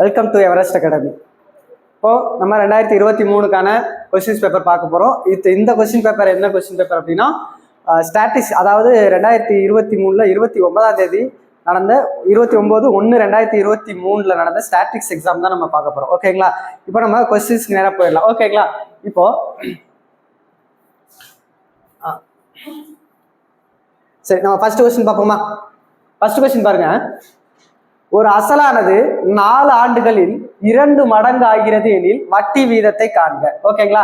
Welcome to Everest academy. இப்போது நம்ம 2023க்கான questions paper பார்க்க போகிறோம். இந்த கொஸ்டின் பேப்பர் என்ன கொஸ்டின் பேப்பர் அப்படின்னா ஸ்டாட்டிக்ஸ், அதாவது 2023 29ஆம் தேதி நடந்த 29/1/2023 நடந்த ஸ்டாட்டிக்ஸ் எக்ஸாம் தான் நம்ம பார்க்க போகிறோம். ஓகேங்களா? இப்போ நம்ம கொஸ்டின்ஸ்க்கு நேராக போயிடலாம். ஓகேங்களா? இப்போ சரி, நம்ம ஃபர்ஸ்ட் கொஸ்டின் பார்ப்போமா? ஃபர்ஸ்ட் கொஸ்டின் பாருங்க. ஒரு அசலானது 4 ஆண்டுகளில் 2 மடங்கு ஆகிறது எனில் வட்டி வீதத்தை காண்க. ஓகேங்களா?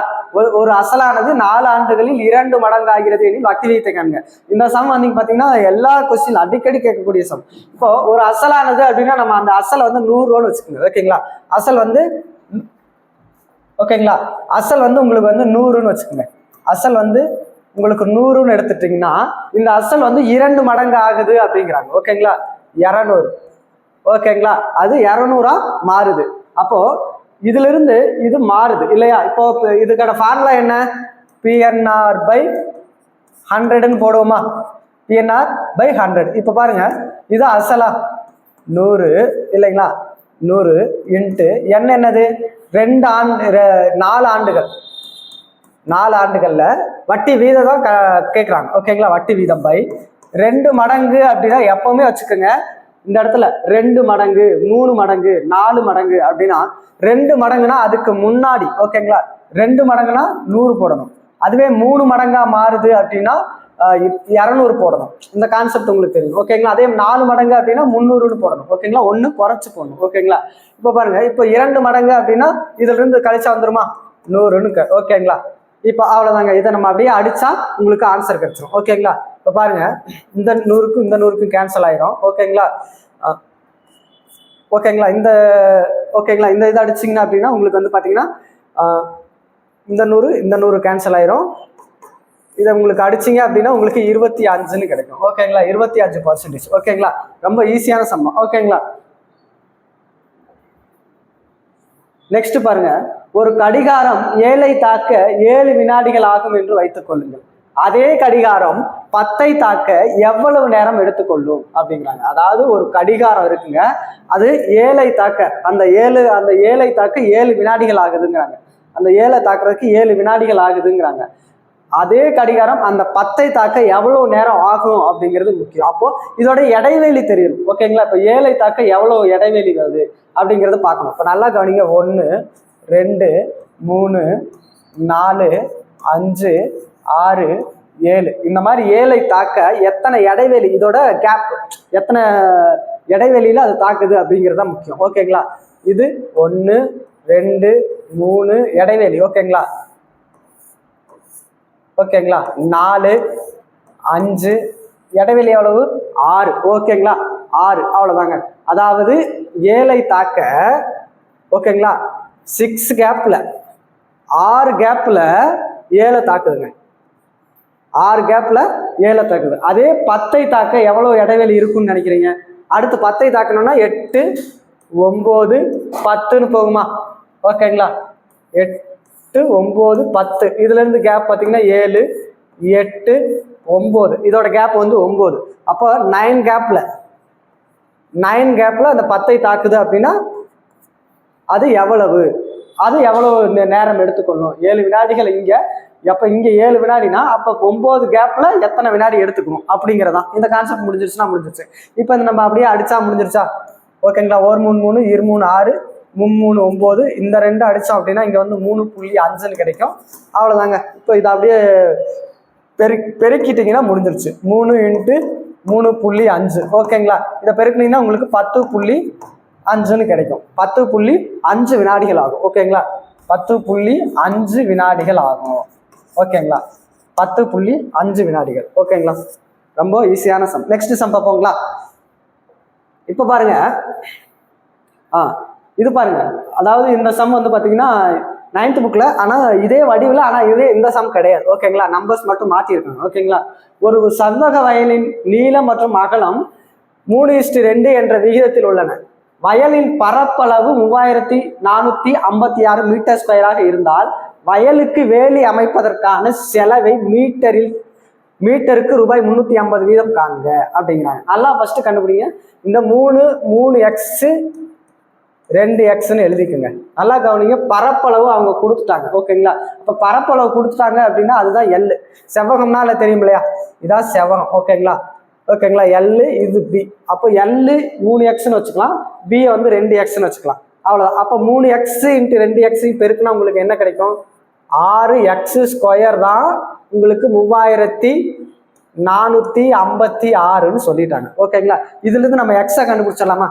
ஒரு அசலானது 4 ஆண்டுகளில் 2 மடங்கு ஆகிறது எனில் வட்டி வீதத்தை காண்க. இந்த சம் வந்து பாத்தீங்கன்னா எல்லா கொஸ்டின் அடிக்கடி கேட்கக்கூடிய சம். இப்போ ஒரு அசலானது அப்படின்னா நம்ம அந்த அசலை வந்து 100 ரூபான்னு வச்சுக்கோங்க. ஓகேங்களா? அசல் வந்து ஓகேங்களா அசல் வந்து உங்களுக்கு வந்து 100ன்னு வச்சுக்கோங்க. அசல் வந்து உங்களுக்கு 100ன்னு எடுத்துட்டீங்கன்னா இந்த அசல் வந்து 2 மடங்கு ஆகுது அப்படிங்கிறாங்க. ஓகேங்களா? 200. ஓகேங்களா? அது 200 மாறுது. அப்போ இதுல இருந்து இது மாறுது இல்லையா? இப்போ இதுக்கான ஃபார்முலா என்ன? பிஎன்ஆர் பை 100ன்னு போடுவோமா? PNR by 100. இப்போ பாருங்க, இது அசலா 100 இல்லைங்களா? 100 இன்ட்டு என்ன என்னது 4 ஆண்டுகள். 4 ஆண்டுகள்ல வட்டி வீதம் தான் கேட்குறாங்க. ஓகேங்களா? வட்டி வீதம் பை 2 மடங்கு அப்படின்னா எப்பவுமே வச்சுக்கோங்க, இந்த இடத்துல 2 மடங்கு 3 மடங்கு 4 மடங்கு அப்படின்னா 2 மடங்குனா அதுக்கு முன்னாடி. ஓகேங்களா? 2 மடங்குனா 100 போடணும். அதுவே 3 மடங்கா மாறுது அப்படின்னா 200 போடணும். இந்த கான்செப்ட் உங்களுக்கு தெரியும். ஓகேங்களா? அதே 4 மடங்கு அப்படின்னா 300ன்னு போடணும். ஓகேங்களா? 1 குறைச்சு போடணும். ஓகேங்களா? இப்போ பாருங்க, இப்போ 2 மடங்கு அப்படின்னா இதுல இருந்து கழிச்சா வந்துருமா 100ன்னு. ஓகேங்களா? இப்போ அவ்வளவுதாங்க. இதை நம்ம அப்படியே அடிச்சா உங்களுக்கு ஆன்சர் கிடைச்சிடும். ஓகேங்களா? இப்போ பாருங்க, இந்த 100க்கும் இந்த 100க்கும் கேன்சல் ஆயிரும். ஓகேங்களா? ஓகேங்களா? ஓகேங்களா இந்த இதை அடிச்சிங்கன்னா அப்படின்னா உங்களுக்கு வந்து பார்த்தீங்கன்னா இந்த 100 கேன்சல் ஆயிரும். இதை உங்களுக்கு அடிச்சிங்க அப்படின்னா உங்களுக்கு 25ன்னு கிடைக்கும். ஓகேங்களா? 25%. ஓகேங்களா? ரொம்ப ஈஸியான சம்மம். ஓகேங்களா? நெக்ஸ்ட் பாருங்க, ஒரு கடிகாரம் 7ஐ தாக்க 7 வினாடிகள் ஆகும் என்று வைத்துக் கொள்ளுங்கள். அதே கடிகாரம் 10ஐ தாக்க எவ்வளவு நேரம் எடுத்துக்கொள்ளும் அப்படிங்கிறாங்க. அதாவது ஒரு கடிகாரம் இருக்குங்க, அது 7ஐ தாக்க அந்த 7ஐ தாக்க 7 வினாடிகள் ஆகுதுங்கிறாங்க. அந்த 7ஐ தாக்குறதுக்கு 7 வினாடிகள் ஆகுதுங்கிறாங்க. அதே கடிகாரம் அந்த 10ஐ தாக்க எவ்வளவு நேரம் ஆகும் அப்படிங்கிறது முக்கியம். அப்போ இதோட இடைவெளி தெரியும். ஓகேங்களா? இப்போ 7ஐ தாக்க எவ்வளவு இடைவெளி வருது அப்படிங்கிறது பார்க்கணும். இப்போ நல்லா கவனிங்க. 1 2 3 4 5 6 7 இந்த மாதிரி 7ஐ தாக்க எத்தனை இடைவெளி, இதோட கேப் எத்தனை இடைவெளியில அது தாக்குது அப்படிங்கிறது தான் முக்கியம். ஓகேங்களா? இது 1 2 3 இடைவெளி. ஓகேங்களா? ஓகேங்களா? 4 5 இடைவெளி எவ்வளவு? 6. ஓகேங்களா? 6. அவ்வளவுதாங்க. அதாவது 7ஐ தாக்க ஓகேங்களா 6 கேப்ல 6 கேப்ல 7 தாக்குதுங்க. 6 கேப்ல 7 தாக்குது. அதே 10ஐ தாக்க எவ்வளவு இடைவெளி இருக்குன்னு நினைக்கிறீங்க? அடுத்து 10ஐ தாக்கணும்னா 8 9 10ன்னு போகுமா? ஓகேங்களா? 8 9 10 இதுல இருந்து கேப் பார்த்தீங்கன்னா 7 8 9 இதோட கேப் வந்து 9. அப்போ 9 கேப்ல அந்த 10ஐ தாக்குது அப்படின்னா அது எவ்வளவு நேரம் எடுத்துக்கொள்ளும்? 7 வினாடிகள். இங்க 7 வினாடினா அப்ப 9 கேப்ல எத்தனை வினாடி எடுத்துக்கணும் அப்படிங்கிறதான். இந்த கான்செப்ட் முடிஞ்சிருச்சுன்னா முடிஞ்சிருச்சு. இப்போ நம்ம அப்படியே அடிச்சா முடிஞ்சிருச்சா? ஓகேங்களா? 1 3 3 2 3 6 3 3 9 இந்த 2 அடிச்சோம் அப்படின்னா இங்க வந்து 3.5ன்னு கிடைக்கும். அவ்வளவுதாங்க. இப்போ இதை அப்படியே பெருக்கிட்டீங்கன்னா முடிஞ்சிருச்சு. 3 × 3.5. ஓகேங்களா? இதை பெருக்கினீங்கன்னா உங்களுக்கு 10.5ன்னு கிடைக்கும். 10.5 வினாடிகள் ஆகும். ஓகேங்களா? 10.5 வினாடிகள் ஆகும். ஓகேங்களா? 10.5 வினாடிகள். ஓகேங்களா? ரொம்ப ஈஸியான சம். Next sum பார்ப்போங்களா? இப்போ பாருங்க, இது பாருங்க, அதாவது இந்த சம் வந்து பாத்தீங்கன்னா 9th புக்ல, ஆனா இதே வடிவில், ஆனா இந்த சம் கிடையாது. ஓகேங்களா? நம்பர்ஸ் மட்டும் மாத்திருக்காங்க. ஓகேங்களா? ஒரு செவ்வக வயலின் நீளம் மற்றும் அகலம் 3:2 என்ற விகிதத்தில் உள்ளன. வயலின் பரப்பளவு 3456 மீட்டர் ஸ்கொயராக இருந்தால் வயலுக்கு வேலி அமைப்பதற்கான செலவை மீட்டருக்கு ரூபாய் 350 வீதம் காண்க அப்படிங்கிறாங்க. நல்லா ஃபர்ஸ்ட் கண்டுபிடிங்க. இந்த 3x 2xன்னு எழுதிக்குங்க. நல்லா கவனிங்க, பரப்பளவு அவங்க கொடுத்துட்டாங்க. ஓகேங்களா? இப்போ பரப்பளவு கொடுத்துட்டாங்க அப்படின்னா அதுதான் எல். செவ்வகம்னா இல்லை தெரியும் இல்லையா, இதான் செவ்வகம். ஓகேங்களா? ஓகேங்களா? எல் இது பி. அப்போ எல் 3xன்னு வச்சுக்கலாம், பி வந்து 2xன்னு வச்சுக்கலாம். அவ்வளோதான். அப்போ 3x × 2x பெருக்குனா உங்களுக்கு என்ன கிடைக்கும்? 6x² தான் உங்களுக்கு 3456ன்னு சொல்லிட்டாங்க. ஓகேங்களா? இதுல இருந்து நம்ம எக்ஸை கண்டுபிடிச்சிடலாமா?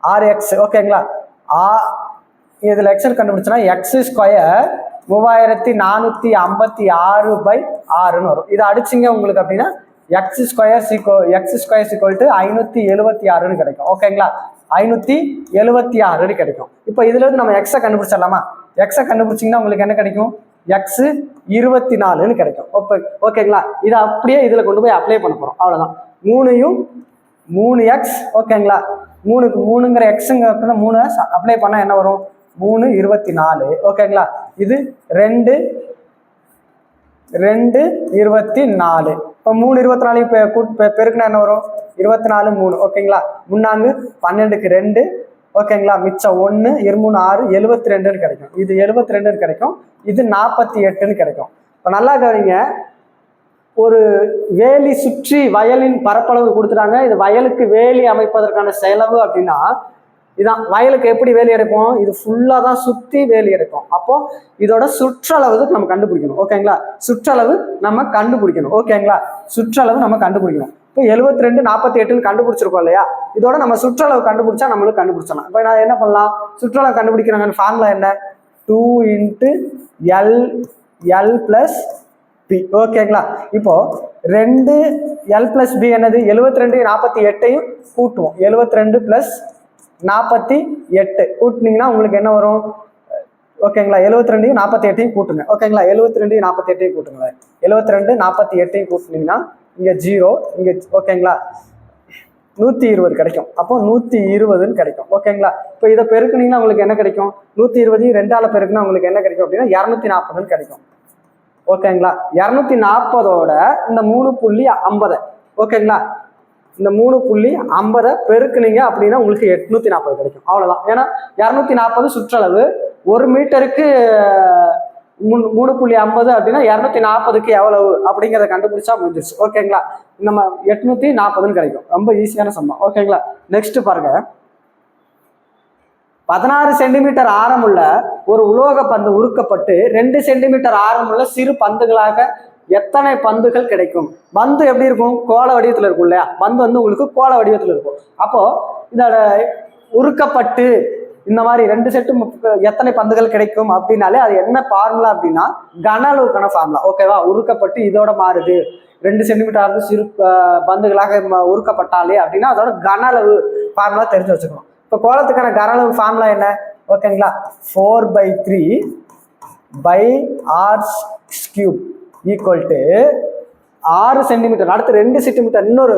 6x. ஓகேங்களா? இதுல எக்ஸ் கண்டுபிடிச்சோன்னா x² 3456/6ன்னு வரும். இதை அடிச்சிங்க உங்களுக்கு அப்படின்னா x² = 576ன்னு கிடைக்கும். ஓகேங்களா? 576ன்னு கிடைக்கும். இப்போ இதுல இருந்து நம்ம எக்ஸை கண்டுபிடிச்சிடலாமா? எக்ஸை கண்டுபிடிச்சிங்கன்னா உங்களுக்கு என்ன கிடைக்கும்? x 24ன்னு கிடைக்கும். ஓகேங்களா? இதை அப்படியே இதுல கொண்டு போய் அப்ளை பண்ண போறோம். அவ்வளவுதான். 3யும் 3x. ஓகேங்களா? 3க்கு 3ங்கிற எக்ஸுங்க 3 அப்ளை பண்ணா என்ன வரும்? 3 24. ஓகேங்களா? இது 2 24. இப்போ 3 24 பெருக்குனா என்ன வரும்? 24 3. ஓகேங்களா? முன்னாங்க 12க்கு 2. ஓகேங்களா? மிச்சம் 1 2 6 72ன்னு கிடைக்கும். இது 72ன்னு கிடைக்கும். இது 48ன்னு கிடைக்கும். இப்போ நல்லா கவனிங்க, ஒரு வேலி சுற்றி வயலின் பரப்பளவு கொடுத்துட்டாங்க. இது வயலுக்கு வேலி அமைப்பதற்கான செலவு அப்படின்னா இதான். வயலுக்கு எப்படி வேலி எடுப்போம்? இது ஃபுல்லா தான் சுத்தி வேலி எடுப்போம். அப்போ இதோட சுற்றளவு நம்ம கண்டுபிடிக்கணும். ஓகேங்களா? சுற்றளவு நம்ம கண்டுபிடிக்கணும். ஓகேங்களா? சுற்றளவு நம்ம கண்டுபிடிக்கணும். இப்போ 72 48ன்னு கண்டுபிடிச்சிருக்கோம் இல்லையா, இதோட நம்ம சுற்றளவு கண்டுபிடிச்சா நம்மளுக்கு கண்டுபிடிச்சிடலாம். இப்போ நான் என்ன பண்ணலாம்? சுற்றளவு கண்டுபிடிக்கிறாங்க. ஃபார்முலா என்ன? 2 × L + B. ஓகேங்களா? இப்போ 2L + B என்னது? 72 48யும் கூட்டுவோம். 72 + 48 கூட்டினீங்கன்னா உங்களுக்கு என்ன வரும்? ஓகேங்களா? 72யும் 48யும் கூட்டுங்க. ஓகேங்களா? 72யும் 48யும் கூட்டுங்க. 72 48யும் கூட்டினீங்கன்னா இங்க 0 இங்க. ஓகேங்களா? 120 கிடைக்கும். அப்போ 120ன்னு கிடைக்கும். ஓகேங்களா? இப்போ இதை பெருக்குனீங்கன்னா உங்களுக்கு என்ன கிடைக்கும்? 120யும் 2ஆல பெருக்குனா உங்களுக்கு என்ன கிடைக்கும் அப்படின்னா 240ன்னு கிடைக்கும். ஓகேங்களா? 240ஓட இந்த 3.50. ஓகேங்களா? இந்த 3.50 பெருக்குனீங்க அப்படின்னா உங்களுக்கு 840 கிடைக்கும். அவ்வளவுதான். ஏன்னா 240 சுற்றளவு, 1 மீட்டருக்கு 3.50 அப்படின்னா 240க்கு எவ்வளவு அப்படிங்கிறத கண்டுபிடிச்சா முடிஞ்சிருச்சு. ஓகேங்களா? நம்ம 840ன்னு கிடைக்கும். ரொம்ப ஈஸியான சம்பவம். ஓகேங்களா? நெக்ஸ்ட் பாருங்க, 16 சென்டிமீட்டர் ஆரமுள்ள ஒரு உலோக பந்து உருக்கப்பட்டு 2 சென்டிமீட்டர் ஆரமுள்ள சிறு பந்துகளாக எத்தனை பந்துகள் கிடைக்கும்? பந்து எப்படி இருக்கும்? கோள வடிவத்தில் இருக்கும் இல்லையா? பந்து வந்து உங்களுக்கு கோள வடிவத்தில் இருக்கும். அப்போ இதோட உருக்கப்பட்டு இந்த மாதிரி 2 செட்டு எத்தனை பந்துகள் கிடைக்கும் அப்படின்னாலே அது என்ன ஃபார்முலா அப்படின்னா கன அளவுக்கான ஃபார்முலா. ஓகேவா? உருக்கப்பட்டு இதோட மாறுது, 2 சென்டிமீட்டர் சிறு பந்துகளாக உருக்கப்பட்டாலே அப்படின்னா அதோட கன அளவு ஃபார்முலா தெரிஞ்சு வச்சுக்கணும். இப்போ கோலத்துக்கான கன அளவு ஃபார்முலா என்ன? ஓகேங்களா? 4/3/r³ = 6 centimetre. அடுத்து 2 சென்டிமீட்டர் இன்னொரு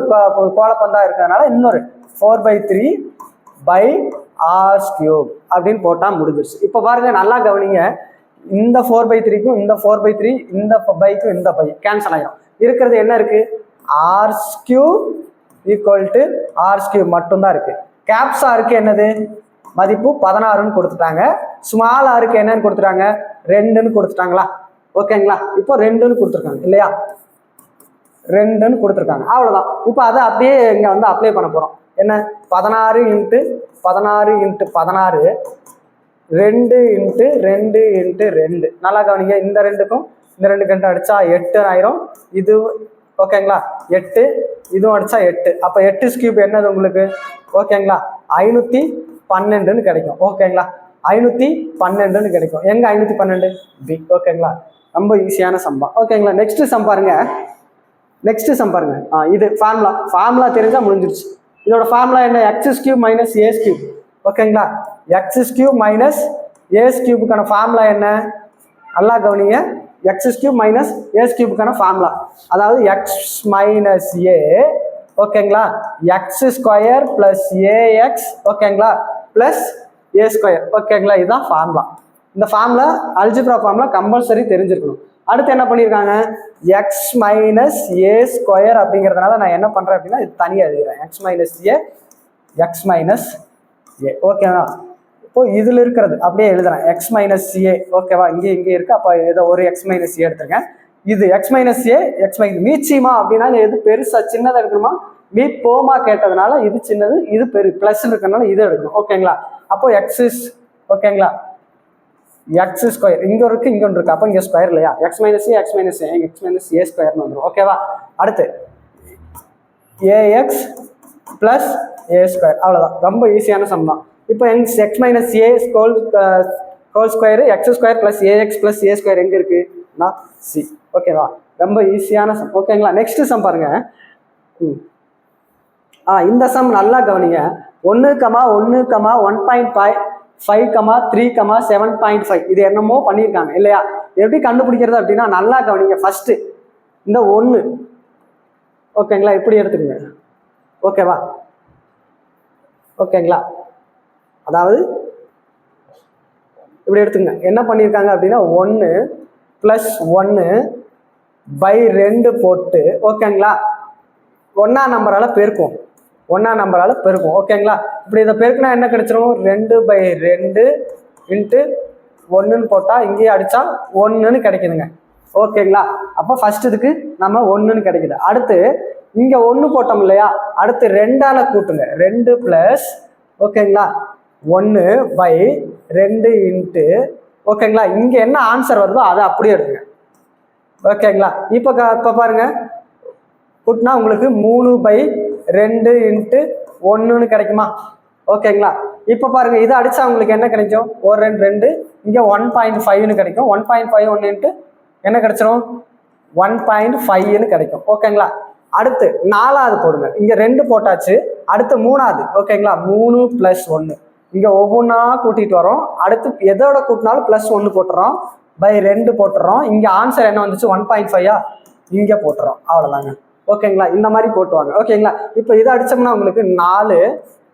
கோலப்பந்தா இருக்கிறதுனால இன்னொரு 4/3/r³ அப்படின்னு போட்டா முடிஞ்சிருச்சு. இப்போ பாருங்க, நல்லா கவனிங்க, இந்த 4/3க்கும் இந்த 4/3, இந்த பைக்கும் இந்த பை கேன்சல் ஆகிடும். இருக்கிறது என்ன இருக்கு? r³ = r³ மட்டும்தான் இருக்கு. கேப்ஸ் ஆருக்கு என்னது? மதிப்பு 16ன்னு கொடுத்துட்டாங்க. ஸ்மால் ஆருக்கு என்னன்னு கொடுத்துட்டாங்க? 2ன்னு கொடுத்துட்டாங்களா? ஓகேங்களா? இப்போ 2ன்னு கொடுத்துருக்காங்க இல்லையா? 2ன்னு கொடுத்துருக்காங்க. அவ்வளவுதான். இப்போ அதை அப்படியே இங்க வந்து அப்ளை பண்ண போறோம். என்ன? 16 × 16 × 16 2 × 2 × 2. நல்லா கவனிங்க, இந்த 2க்கும் இந்த 2 அடிச்சா 8 ஆயிரும். இது ஓகேங்களா? 8, இதுவும் அடிச்சா 8. அப்ப 8³ என்னது உங்களுக்கு? ஓகேங்களா? 512ன்னு கிடைக்கும். ஓகேங்களா? 512ன்னு கிடைக்கும். எங்க 512? பி. ஓகேங்களா? ரொம்ப ஈஸியான சம்பா. ஓகேங்களா? நெக்ஸ்ட் சம் பாருங்க. இது ஃபார்முலா தெரிஞ்சா முடிஞ்சிருச்சு. இதோட ஃபார்முலா என்ன? x³ - a³. ஓகேங்களா? x³ - a³க்கான ஃபார்முலா என்ன? நல்லா கவனிங்க, x³ - a³க்கான ஃபார்முலா அதாவது x - a. ஓகேங்களா? x² + ax. ஓகேங்களா? + a². ஓகேங்களா? இதுதான் ஃபார்முலா. இந்த ஃபார்முலா அல்ஜிப்ரா ஃபார்முலா கம்பல்சரி தெரிஞ்சிருக்கணும். அடுத்து என்ன பண்ணியிருக்காங்க? x - a² அப்படிங்கிறதுனால நான் என்ன பண்றேன் அப்படின்னா இது தனியாக எழுதுறேன். x - a. ஓகேவா? இப்போ இதுல இருக்கிறது அப்படியே எழுதுறேன் எக்ஸ் மைனஸ் ஏ. ஓகேவா, இங்கே இருக்கு. அப்போ ஏதோ ஒரு எக்ஸ் மைனஸ் ஏ எடுத்துருக்கேன். இது X minus A X minus மீச்சியமா அப்படின்னா எது பெருசா சின்னதாக இருக்கணுமா, மீ போமா கேட்டதுனால இது சின்னது, இது பிளஸ் இருக்கிறதுனால இது எடுக்கணும். ஓகேங்களா, அப்போ எக்ஸ் ஓகேங்களா, எக்ஸ் ஸ்கொயர் இங்க இருக்கு இங்க ஒன்று இருக்கு, அப்போ இங்க ஸ்கொயர் இல்லையா, X minus A X minus ஏ ஸ்கொயர்னு வந்துடும். ஓகேவா, அடுத்து ஏஎக்ஸ் பிளஸ் ஏ ஸ்கொயர், அவ்வளோதான். ரொம்ப ஈஸியான சம் தான். இப்போ X minus A whole square X square plus AX plus A square எங்கே இருக்குன்னா சி. ஓகேவா, ரொம்ப ஈஸியான சம். ஓகேங்களா, நெக்ஸ்ட் சம் பாருங்க. இந்த சம் நல்லா கவனிங்க. 1, 1, 1.5, 5, 3, 7.5 இது என்னமோ பண்ணியிருக்காங்க இல்லையா. எப்படி கண்டுபிடிக்கிறது அப்படின்னா நல்லா கவனிங்க. ஃபர்ஸ்ட் இந்த 1 ஓகேங்களா இப்படி எடுத்துக்கங்க. ஓகேவா, ஓகேங்களா, அதாவது இப்படி எடுத்துக்கங்க. என்ன பண்ணியிருக்காங்க அப்படின்னா 1 + 1/2 போட்டு ஓகேங்களா 1ஆம் நம்பரால பெருக்கும், 1ஆம் நம்பரால பெருக்கும். ஓகேங்களா, இப்படி இதை பெருக்குனா என்ன கிடைச்சிரும், 2/2 இன்ட்டு 1ன்னு போட்டா இங்கேயே அடிச்சா 1ன்னு கிடைக்குதுங்க. ஓகேங்களா, அப்போ ஃபர்ஸ்ட் இதுக்கு நம்ம 1ன்னு கிடைக்குது. அடுத்து இங்க 1 போட்டோம் இல்லையா, அடுத்து 2ஆல கூட்டுங்க. 2 + ஓகேங்களா 1/2 இன்ட்டு ஓகேங்களா இங்க என்ன ஆன்சர் வருதோ அதை அப்படியே எடுத்துங்க. ஓகேங்களா, இப்போ பாருங்க கூட்டினா உங்களுக்கு 3/2 இன்ட்டு 1ன்னு கிடைக்குமா. ஓகேங்களா, இப்போ பாருங்க இதை அடிச்சா உங்களுக்கு என்ன கிடைக்கும், 1 2 2 இங்க 1.5ன்னு கிடைக்கும். 1.5 1 இன்ட்டு என்ன கிடைச்சிரும் 1.5ன்னு கிடைக்கும். ஓகேங்களா, அடுத்து 4ஆவது போடுங்க. இங்க 2 போட்டாச்சு, அடுத்து 3ஆவது. ஓகேங்களா, 3 + 1 இங்க ஒவ்வொன்றா கூட்டிட்டு வரோம். அடுத்து எதோட கூட்டினாலும் +1 போட்டுறோம், /2 போட்டுறோம். இங்க ஆன்சர் என்ன வந்துச்சு 1.5 இங்க போட்டுறோம். அவ்வளவுதாங்க. ஓகேங்களா, இந்த மாதிரி போட்டுவாங்க. ஓகேங்களா, இப்போ இதை அடிச்சோம்னா உங்களுக்கு 4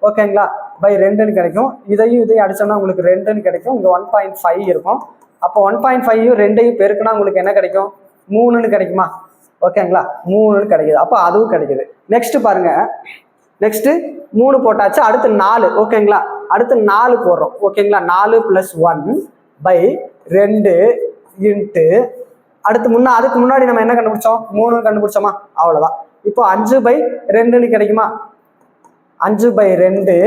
ஓகேங்களா /2ன்னு கிடைக்கும். இதையும் அடிச்சோம்னா உங்களுக்கு 2ன்னு கிடைக்கும். இங்க 1.5 இருக்கும். அப்போ 1.5யும் 2ஐயும் பெருக்குனா உங்களுக்கு என்ன கிடைக்கும், 3ன்னு கிடைக்குமா. ஓகேங்களா, 3ன்னு கிடைக்குது. அப்போ அதுவும் கிடைக்குது. நெக்ஸ்ட் பாருங்க, நெக்ஸ்ட் 3 போட்டாச்சு, அடுத்து 4. ஓகேங்களா, அடுத்து 4 போடுறோம். ஓகேங்களா, 4 + 1/2 இன்ட்டு அடுத்து அதுக்கு முன்னாடி நம்ம என்ன கண்டுபிடிச்சோம், 3 கண்டுபிடிச்சோமா, அவ்வளவுதான். இப்போ 5/2ன்னு கிடைக்குமா, 5/2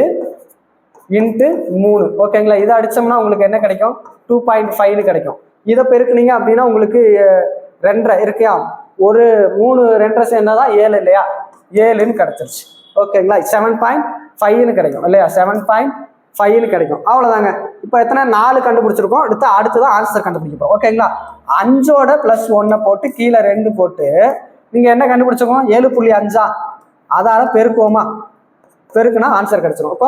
இன்ட்டு 3. ஓகேங்களா, இதை அடிச்சோம்னா உங்களுக்கு என்ன கிடைக்கும், 2.5ன்னு கிடைக்கும். இதை பெருக்குனீங்க அப்படின்னா உங்களுக்கு 2 இருக்கியா, ஒரு 3 2 சேர்ந்தாதான் 7 இல்லையா, 7ன்னு கிடைச்சிருச்சு. ஓகேங்களா, 7.5ன்னு கிடைக்கும் இல்லையா, 7.5ன்னு கிடைக்கும். அவ்வளவுதாங்க. இப்போ எத்தனை 4 கண்டுபிடிச்சிருக்கோம். அடுத்துதான் ஆன்சர் கண்டுபிடிப்போம். ஓகேங்களா, 5ஓட +1 போட்டு கீழே 2 போட்டு நீங்க என்ன கண்டுபிடிச்சிருக்கோம், 7.5 அதால பெருக்குவோமா, பெருக்குனா ஆன்சர் கிடைச்சிடும். அப்போ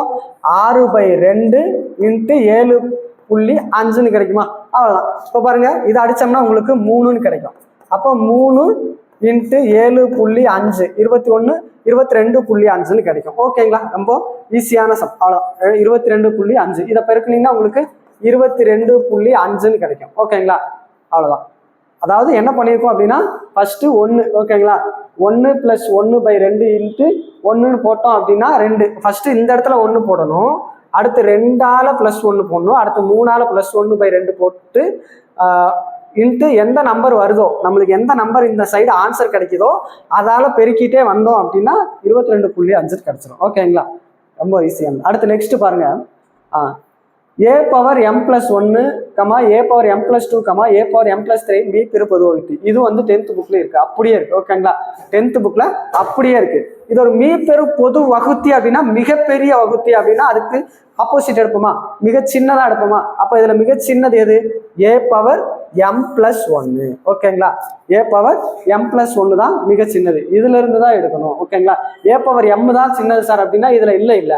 6/2 இன்ட்டு 7.5ன்னு கிடைக்குமா, அவ்வளவுதான். இப்போ பாருங்க இதை அடிச்சோம்னா உங்களுக்கு 3ன்னு கிடைக்கும். அப்போ 3 இன்ட்டு 7.5 21 22.5ன்னு கிடைக்கும். ஓகேங்களா, ரொம்ப ஈஸியான சம். அவ்வளோ 22.5 இதை பெருக்குனீங்கன்னா உங்களுக்கு 22.5ன்னு கிடைக்கும். ஓகேங்களா, அவ்வளோதான். அதாவது என்ன பண்ணியிருக்கோம் அப்படின்னா ஃபர்ஸ்ட் 1 ஓகேங்களா 1 + 1/2 இன்ட்டு 1ன்னு போட்டோம் அப்படின்னா 2. ஃபர்ஸ்ட் இந்த இடத்துல 1 போடணும், அடுத்து 2ஆல +1 போடணும், அடுத்து 3ஆல +1/2 போட்டு இன்ட்டு எந்த நம்பர் வருதோ, நம்மளுக்கு எந்த நம்பர் இந்த சைடு ஆன்சர் கிடைக்குதோ அதால பெருக்கிட்டே வந்தோம் அப்படின்னா 22.5 கிடைச்சிடும். ஓகேங்களா, ரொம்ப ஈஸியான. அடுத்து நெக்ஸ்ட் பாருங்க, a⁻m+1, a⁻m+2, a⁻m+3 b பெருபொது வகுத்தி. இது வந்து 10th புக்ல இருக்கு, அப்படியே இருக்கு. ஓகேங்களா, 10th புக்ல அப்படியே இருக்கு. இது ஒரு மீப்பெரு பொது வகுத்தி அப்படின்னா மிகப்பெரிய வகுத்தி அப்படின்னா அதுக்கு ஆப்போசிட் எடுப்போமா, மிக சின்னதா எடுப்போமா. அப்ப இதுல மிக சின்னது எது, a⁻m+1. ஓகேங்களா, a⁻m+1 தான் மிக சின்னது. இதுல இருந்து தான் எடுக்கணும். ஓகேங்களா, a⁻m தான் சின்னது சார் அப்படின்னா இதுல இல்ல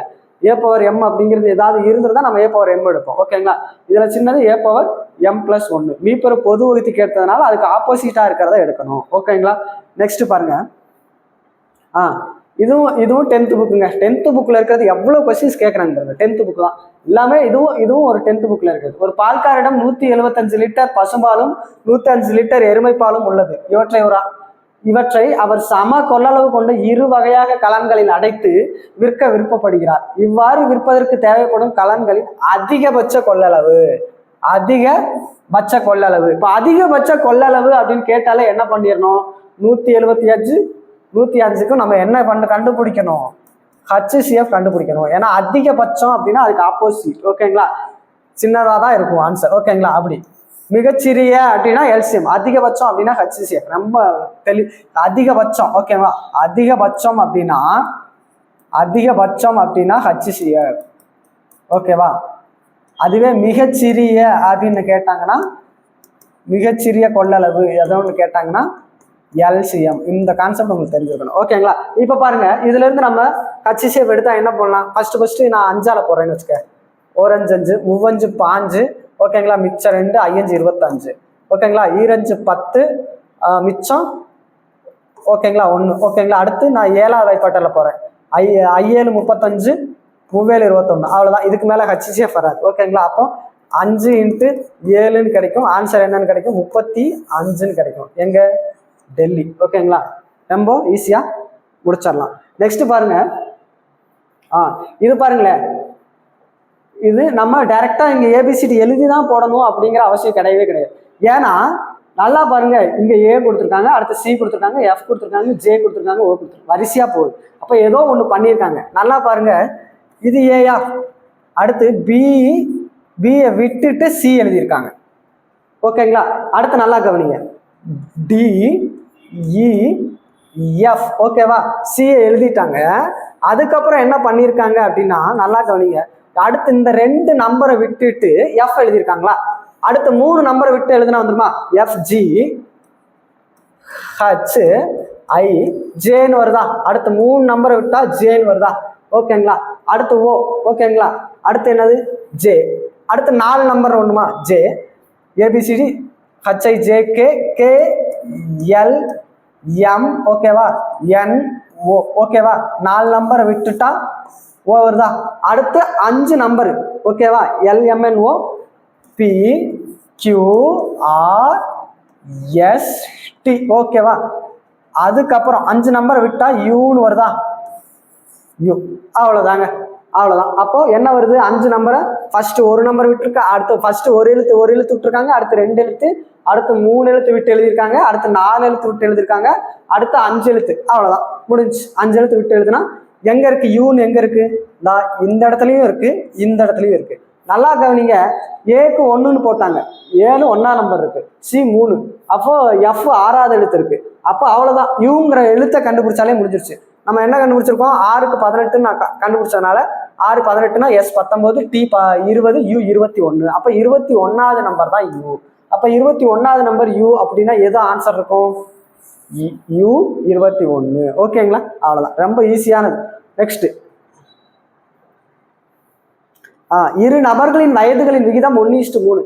a⁻m அப்படிங்கிறது ஏதாவது இருந்திருந்தா நம்ம a⁻m எடுப்போம். ஓகேங்களா, இதுல சின்னது a⁻m+1. மீப்பெரு பொது வகுத்தி கேட்டதுனால அதுக்கு ஆப்போசிட்டா இருக்கிறத எடுக்கணும். ஓகேங்களா, நெக்ஸ்ட் பாருங்க, இதுவும் 10th புக்குங்க. 10th புக்ல இருக்கிறது எவ்வளவு கொஸ்டின்ஸ் கேட்கறாங்க, 10th புக் தான் எல்லாமே. இதுவும் ஒரு 10th புக்ல இருக்குது. ஒரு பால்காரிடம் 175 லிட்டர் பசும்பாலும் 105 லிட்டர் எருமைப்பாலும் உள்ளது. இவற்றை ஒரு இவற்றை அவர் சம கொள்ளளவு கொண்ட இரு வகையாக கலன்களில் அடைத்து விற்க விருப்பப்படுகிறார். இவ்வாறு விற்பதற்கு தேவைப்படும் கலன்களின் அதிகபட்ச கொள்ளளவு. அதிகபட்ச கொள்ளளவு. இப்ப அதிகபட்ச கொள்ளளவு அப்படின்னு கேட்டாலே என்ன பண்ணிடணும்? 175 நம்ம என்ன கண்டுபிடிக்கணும்? HCF கண்டுபிடிக்கணும். ஏன்னா அதிகபட்சம் அப்படின்னா அதுக்கு ஆப்போசிட். ஓகேங்களா? சின்னதாக தான் இருக்கும் ஆன்சர். ஓகேங்களா? அப்படி மிகச்சிறிய அப்படின்னா எல்சிஎம், அதிகபட்சம் அப்படின்னா HCF. ரொம்ப அதிகபட்சம். ஓகேவா? அதிகபட்சம் அப்படின்னா HCF. ஓகேவா? அதுவே மிகச்சிறிய அப்படின்னு கேட்டாங்கன்னா, மிகச்சிறிய கொள்ளளவு ஏதோ ஒன்று கேட்டாங்கன்னா எல்சிஎம். இந்த கான்செப்ட் உங்களுக்கு தெரிஞ்சுக்கணும். ஓகேங்களா? இப்போ பாருங்க, இதுல இருந்து நம்ம HCF எடுத்தா என்ன பண்ணலாம்? ஃபர்ஸ்ட் நான் 5ஆல போறேன்னு வச்சுக்க. 1 5 5, 3 5 5. ஓகேங்களா? மிச்சம் 2, 5 25. ஓகேங்களா? 2 10, மிச்சம் ஓகேங்களா 1. ஓகேங்களா? அடுத்து நான் 7ஆவது வாய்ப்பாட்டில் போறேன். 5 35, 3 21. அவ்வளவுதான். இதுக்கு மேல HCF வராது. ஓகேங்களா? அப்போ 5 × 7ன்னு கிடைக்கும். ஆன்சர் என்னன்னு கிடைக்கும்? 35ன்னு கிடைக்கும். எங்க? டெல்லி. ஓகேங்களா? ரொம்ப ஈஸியா முடிச்சிடலாம். நெக்ஸ்ட் பாருங்க. இது பாருங்களேன், இது நம்ம டைரக்டா இங்க ஏபிசிடி எழுதிதான் போடணும் அப்படிங்கிற அவசியம் கிடையவே கிடையாது. ஏன்னா நல்லா பாருங்க, இங்க ஏ கொடுத்துருக்காங்க, அடுத்து சி கொடுத்துருக்காங்க, எஃப் கொடுத்துருக்காங்க, ஜே கொடுத்துருக்காங்க, ஓ கொடுத்துருக்காங்க, வரிசையா போகுது. அப்ப ஏதோ ஒண்ணு பண்ணியிருக்காங்க. நல்லா பாருங்க, இது ஏயா, அடுத்து பியை விட்டுட்டு சி எழுதியிருக்காங்க. ஓகேங்களா? அடுத்து நல்லா கவனிங்க, டி இ எஃப். ஓகேவா? சியை எழுதிட்டாங்க. அதுக்கப்புறம் என்ன பண்ணியிருக்காங்க அப்படின்னா, நல்லா கவனிங்க, அடுத்து இந்த 2 நம்பரை விட்டுட்டு எஃப் எழுதியிருக்காங்களா? அடுத்து 3 நம்பரை விட்டு எழுதுனா வந்துருமா? FG H I Jன்னு வருதா? அடுத்து 3 நம்பரை விட்டா ஜேன்னு வருதா? ஓகேங்களா? அடுத்து ஓ. ஓகேங்களா? அடுத்து என்னது? ஜே. அடுத்து 4 நம்பர் ஒண்ணுமா? J, ABCD HIJK KLM. ஓகேவா? NO. ஓகேவா? 4 நம்பரை விட்டுட்டா ஓ வருதா? அடுத்து 5 நம்பர். ஓகேவா? LMNO PQRST. ஓகேவா? அதுக்கப்புறம் 5 நம்பரை விட்டா யூன்னு வருதா? யூ. அவ்வளவுதாங்க, அவ்வளவுதான். அப்போ என்ன வருது? 5 நம்பரை ஃபர்ஸ்ட் 1 நம்பர் விட்டுருக்கா, அடுத்து ஃபர்ஸ்ட் ஒரு எழுத்து விட்டுருக்காங்க, அடுத்து 2 எழுத்து, அடுத்து 3 எழுத்து விட்டு எழுதியிருக்காங்க, அடுத்து 4 எழுத்து விட்டு எழுதியிருக்காங்க, அடுத்து 5 எழுத்து. அவ்வளவுதான், முடிஞ்சு. 5 எழுத்து விட்டு எழுதுனா எங்க இருக்கு? யூன்னு எங்க இருக்கு? இந்த இடத்துலயும் இருக்கு, இந்த இடத்துலயும் இருக்கு. நல்லா கவனிங்க, ஏக்கு 1ன்னு போட்டாங்க, 7 1ஆம் நம்பர் இருக்கு, சி 3, அப்போ எஃப் 6வது எழுத்து இருக்கு. அப்போ அவ்வளவுதான், யூங்கிற எழுத்தை கண்டுபிடிச்சாலே முடிஞ்சிருச்சு. நம்ம என்ன கண்டுபிடிச்சிருக்கோம்? 6க்கு 18 நான் கண்டுபிடிச்சதுனால 6 18னா S 19, T 20, U 21. அப்ப 21வது நம்பர் தான் U. அப்ப 21வது நம்பர் U அப்படின்னா எது ஆன்சர் இருக்கும்? U 21. ஓகேங்களா? அவ்வளவுதான், ரொம்ப ஈஸியானது. நெக்ஸ்ட், இரு நபர்களின் வயதுகளின் விகிதம் 1:3.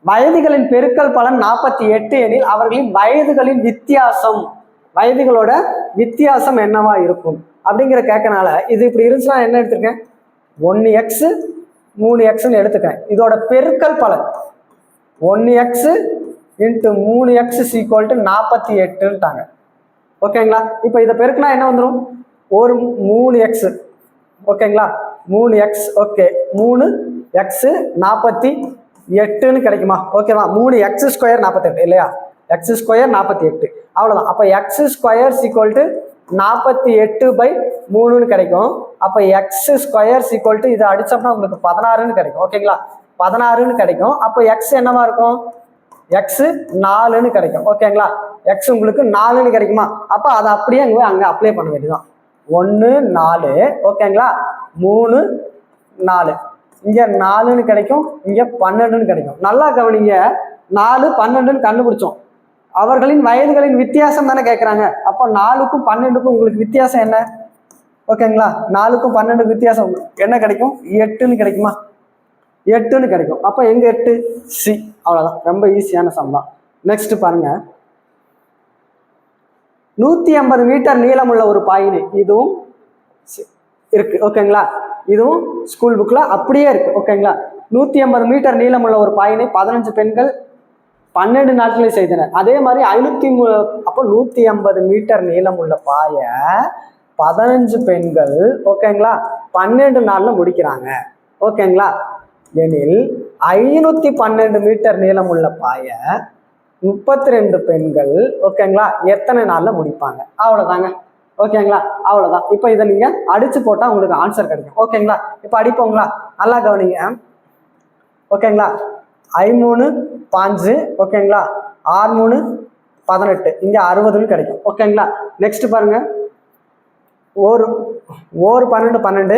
வயதுகளின் பெருக்கல் பலன் 48 எனில் அவர்களின் வயதுகளின் வித்தியாசம், வயதுகளோட வித்தியாசம் என்னவா இருக்கும் அப்படிங்கிற கேட்கனால இது இப்படி இருந்துச்சுன்னா என்ன எடுத்திருக்கேன்? 1x 3xன்னு எடுத்துக்கிறேன். இதோட பெருக்கல் பலன் 1x × 3x = 48ன்ட்டாங்க. ஓகேங்களா? இப்போ இதை பெருக்கினா என்ன வந்துடும்? ஒரு 3x. ஓகேங்களா? 3x. ஓகே, 3x 48ன்னு கிடைக்குமா? ஓகேவா? 3x² 48 இல்லையா? x² 48. அவ்வளவுதான். அப்ப x² = 48/3ன்னு கிடைக்கும். அப்ப x² = இதை அடிச்சோம்னா உங்களுக்கு 16ன்னு கிடைக்கும். ஓகேங்களா? 16ன்னு கிடைக்கும். அப்ப x என்னவா இருக்கும்? x 4ன்னு கிடைக்கும். ஓகேங்களா? x உங்களுக்கு 4ன்னு கிடைக்குமா? அப்ப அதை அப்படியே அங்க அப்ளை பண்ண வேண்டியதுதான். 1 4. ஓகேங்களா? 3 4. இங்க 4ன்னு கிடைக்கும், இங்க 12ன்னு கிடைக்கும். நல்லா கவனிங்க, 4 12ன்னு கண்டுபிடிச்சோம். அவர்களின் வயதுகளின் வித்தியாசம் தானே கேட்கறாங்க. அப்போ 4க்கும் 12க்கும் உங்களுக்கு வித்தியாசம் என்ன? ஓகேங்களா? 4க்கும் 12க்கும் வித்தியாசம் என்ன கிடைக்கும்? 8ன்னு கிடைக்குமா? 8ன்னு கிடைக்கும். அப்ப எங்க 8? சி. அவ்வளவுதான், ரொம்ப ஈஸியான சம் தான். நெக்ஸ்ட் பாருங்க, 150 மீட்டர் நீளமுள்ள ஒரு பாயினை, இதுவும் இருக்கு. ஓகேங்களா? இதுவும் ஸ்கூல் புக்ல அப்படியே இருக்கு. ஓகேங்களா? 150 மீட்டர் நீளமுள்ள ஒரு பாயினை 15 பெண்கள் 12 நாட்களில் செய்தனர். அதே மாதிரி அப்போ 150 மீட்டர் நீளம் உள்ள பாய 15 பெண்கள் ஓகேங்களா 12 நாள்ல முடிக்கிறாங்க. ஓகேங்களா, எனில் 512 மீட்டர் நீளம் உள்ள பாய 32 பெண்கள் ஓகேங்களா எத்தனை நாள்ல முடிப்பாங்க? அவ்வளவுதாங்க. ஓகேங்களா, அவ்வளவுதான். இப்போ இதை நீங்க அடிச்சு போட்டா உங்களுக்கு ஆன்சர் கிடைக்கும். ஓகேங்களா, இப்போ அடிப்போங்களா, நல்லா கவனிங்க. ஓகேங்களா, 5 3 ஓகேங்களா 6 3 18 இங்க 60 கிடைக்கும். ஓகேங்களா, நெக்ஸ்ட் பாருங்க, ஒரு 12 12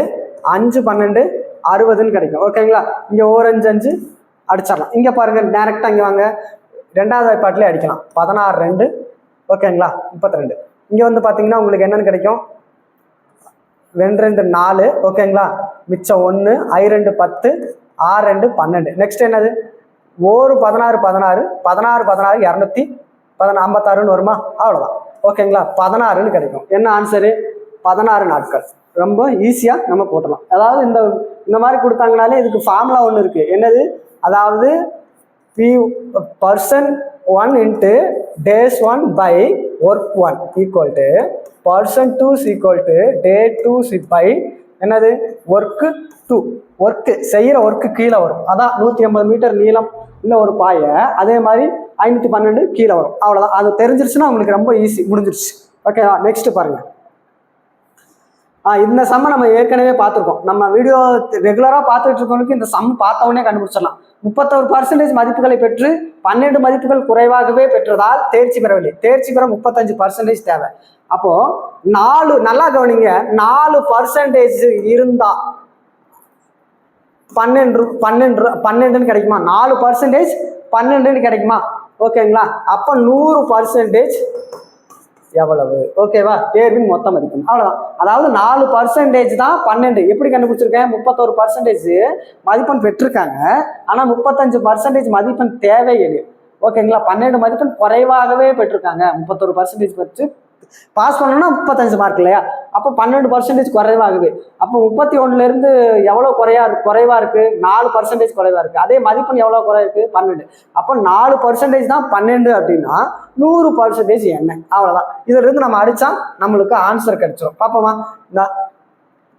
5 12 60 கிடைக்கும். ஓகேங்களா, இங்க 5 5 அடிச்சிடலாம். இங்க பாருங்க, டைரக்டா இங்க வாங்க, ரெண்டாவது வாய்ப்பாட்டிலே அடிக்கலாம். 16 2 ஓகேங்களா 32. இங்க வந்து பாத்தீங்கன்னா உங்களுக்கு என்னன்னு கிடைக்கும், 2 2 4 ஓகேங்களா, மிச்சம் 1 I2 10 6 2 12. நெக்ஸ்ட் என்னது, 16 16 16 16 256 வருமா? அவ்வளவுதான். ஓகேங்களா, 16 கிடைக்கும். என்ன ஆன்சரு? 16 நாட்கள். ரொம்ப ஈஸியா நம்ம போட்டலாம். அதாவது இந்த மாதிரி கொடுத்தாங்கனாலே இதுக்கு ஃபார்முலா ஒன்று இருக்கு. என்னது, அதாவது person 1 into days 1 by work 1 equal to person 2 is equal to day 2 by என்னது ஒர்க்கு 2. ஒர்க்கு செய்யற ஒர்க்கு கீழே வரும். அதான் 150 மீட்டர் நீளம் உள்ள ஒரு பாய, அதே மாதிரி 512 கீழே வரும். அவ்வளவுதான். அது தெரிஞ்சிருச்சுன்னா உங்களுக்கு ரொம்ப ஈஸி, முடிஞ்சிருச்சு. ஓகேவா, நெக்ஸ்ட் பாருங்க. இந்த சம்ம நம்ம ஏற்கனவே பார்த்துருக்கோம். நம்ம வீடியோ ரெகுலரா பார்த்துட்டு இருக்கவங்களுக்கு இந்த சம் பார்த்த உடனே கண்டுபிடிச்சிடலாம். 31% மதிப்புகளை பெற்று 12 மதிப்புகள் குறைவாகவே பெற்றதால் தேர்ச்சி பெறவில்லை. தேர்ச்சி பெற 35% தேவை. அப்போ 4, நல்லா கவனிங்க, 4% இருந்தா 12 கிடைக்குமா? 4% 12 கிடைக்குமா? ஓகேங்களா, அப்ப 100% எவ்வளவு? ஓகேவா, தேர்வின் மொத்த மதிப்பெண். அவ்வளவுதான். அதாவது 4% தான் 12. எப்படி கண்டுபிடிச்சிருக்கேன்? 31% மதிப்பெண் பெற்றிருக்காங்க, ஆனா 35% மதிப்பெண் தேவையில்லை. ஓகேங்களா, 12 மதிப்பெண் குறைவாகவே பெற்றிருக்காங்க. 31% பெற்று பாஸ் பண்ணணும்னா 35 மார்க் இல்லையா? அப்போ 12% குறைவாகவே. அப்போ 31ல இருந்து எவ்வளவு குறைவா இருக்கு? 4% குறைவா இருக்கு. அதே மதிப்பெண் எவ்வளவு குறை இருக்கு? 12. அப்போ 4% தான் 12 அப்படின்னா 100% என்ன? அவ்வளவுதான். இதுல இருந்து நம்ம அடிச்சா நம்மளுக்கு ஆன்சர் கிடைச்சிடும். பாப்போமா?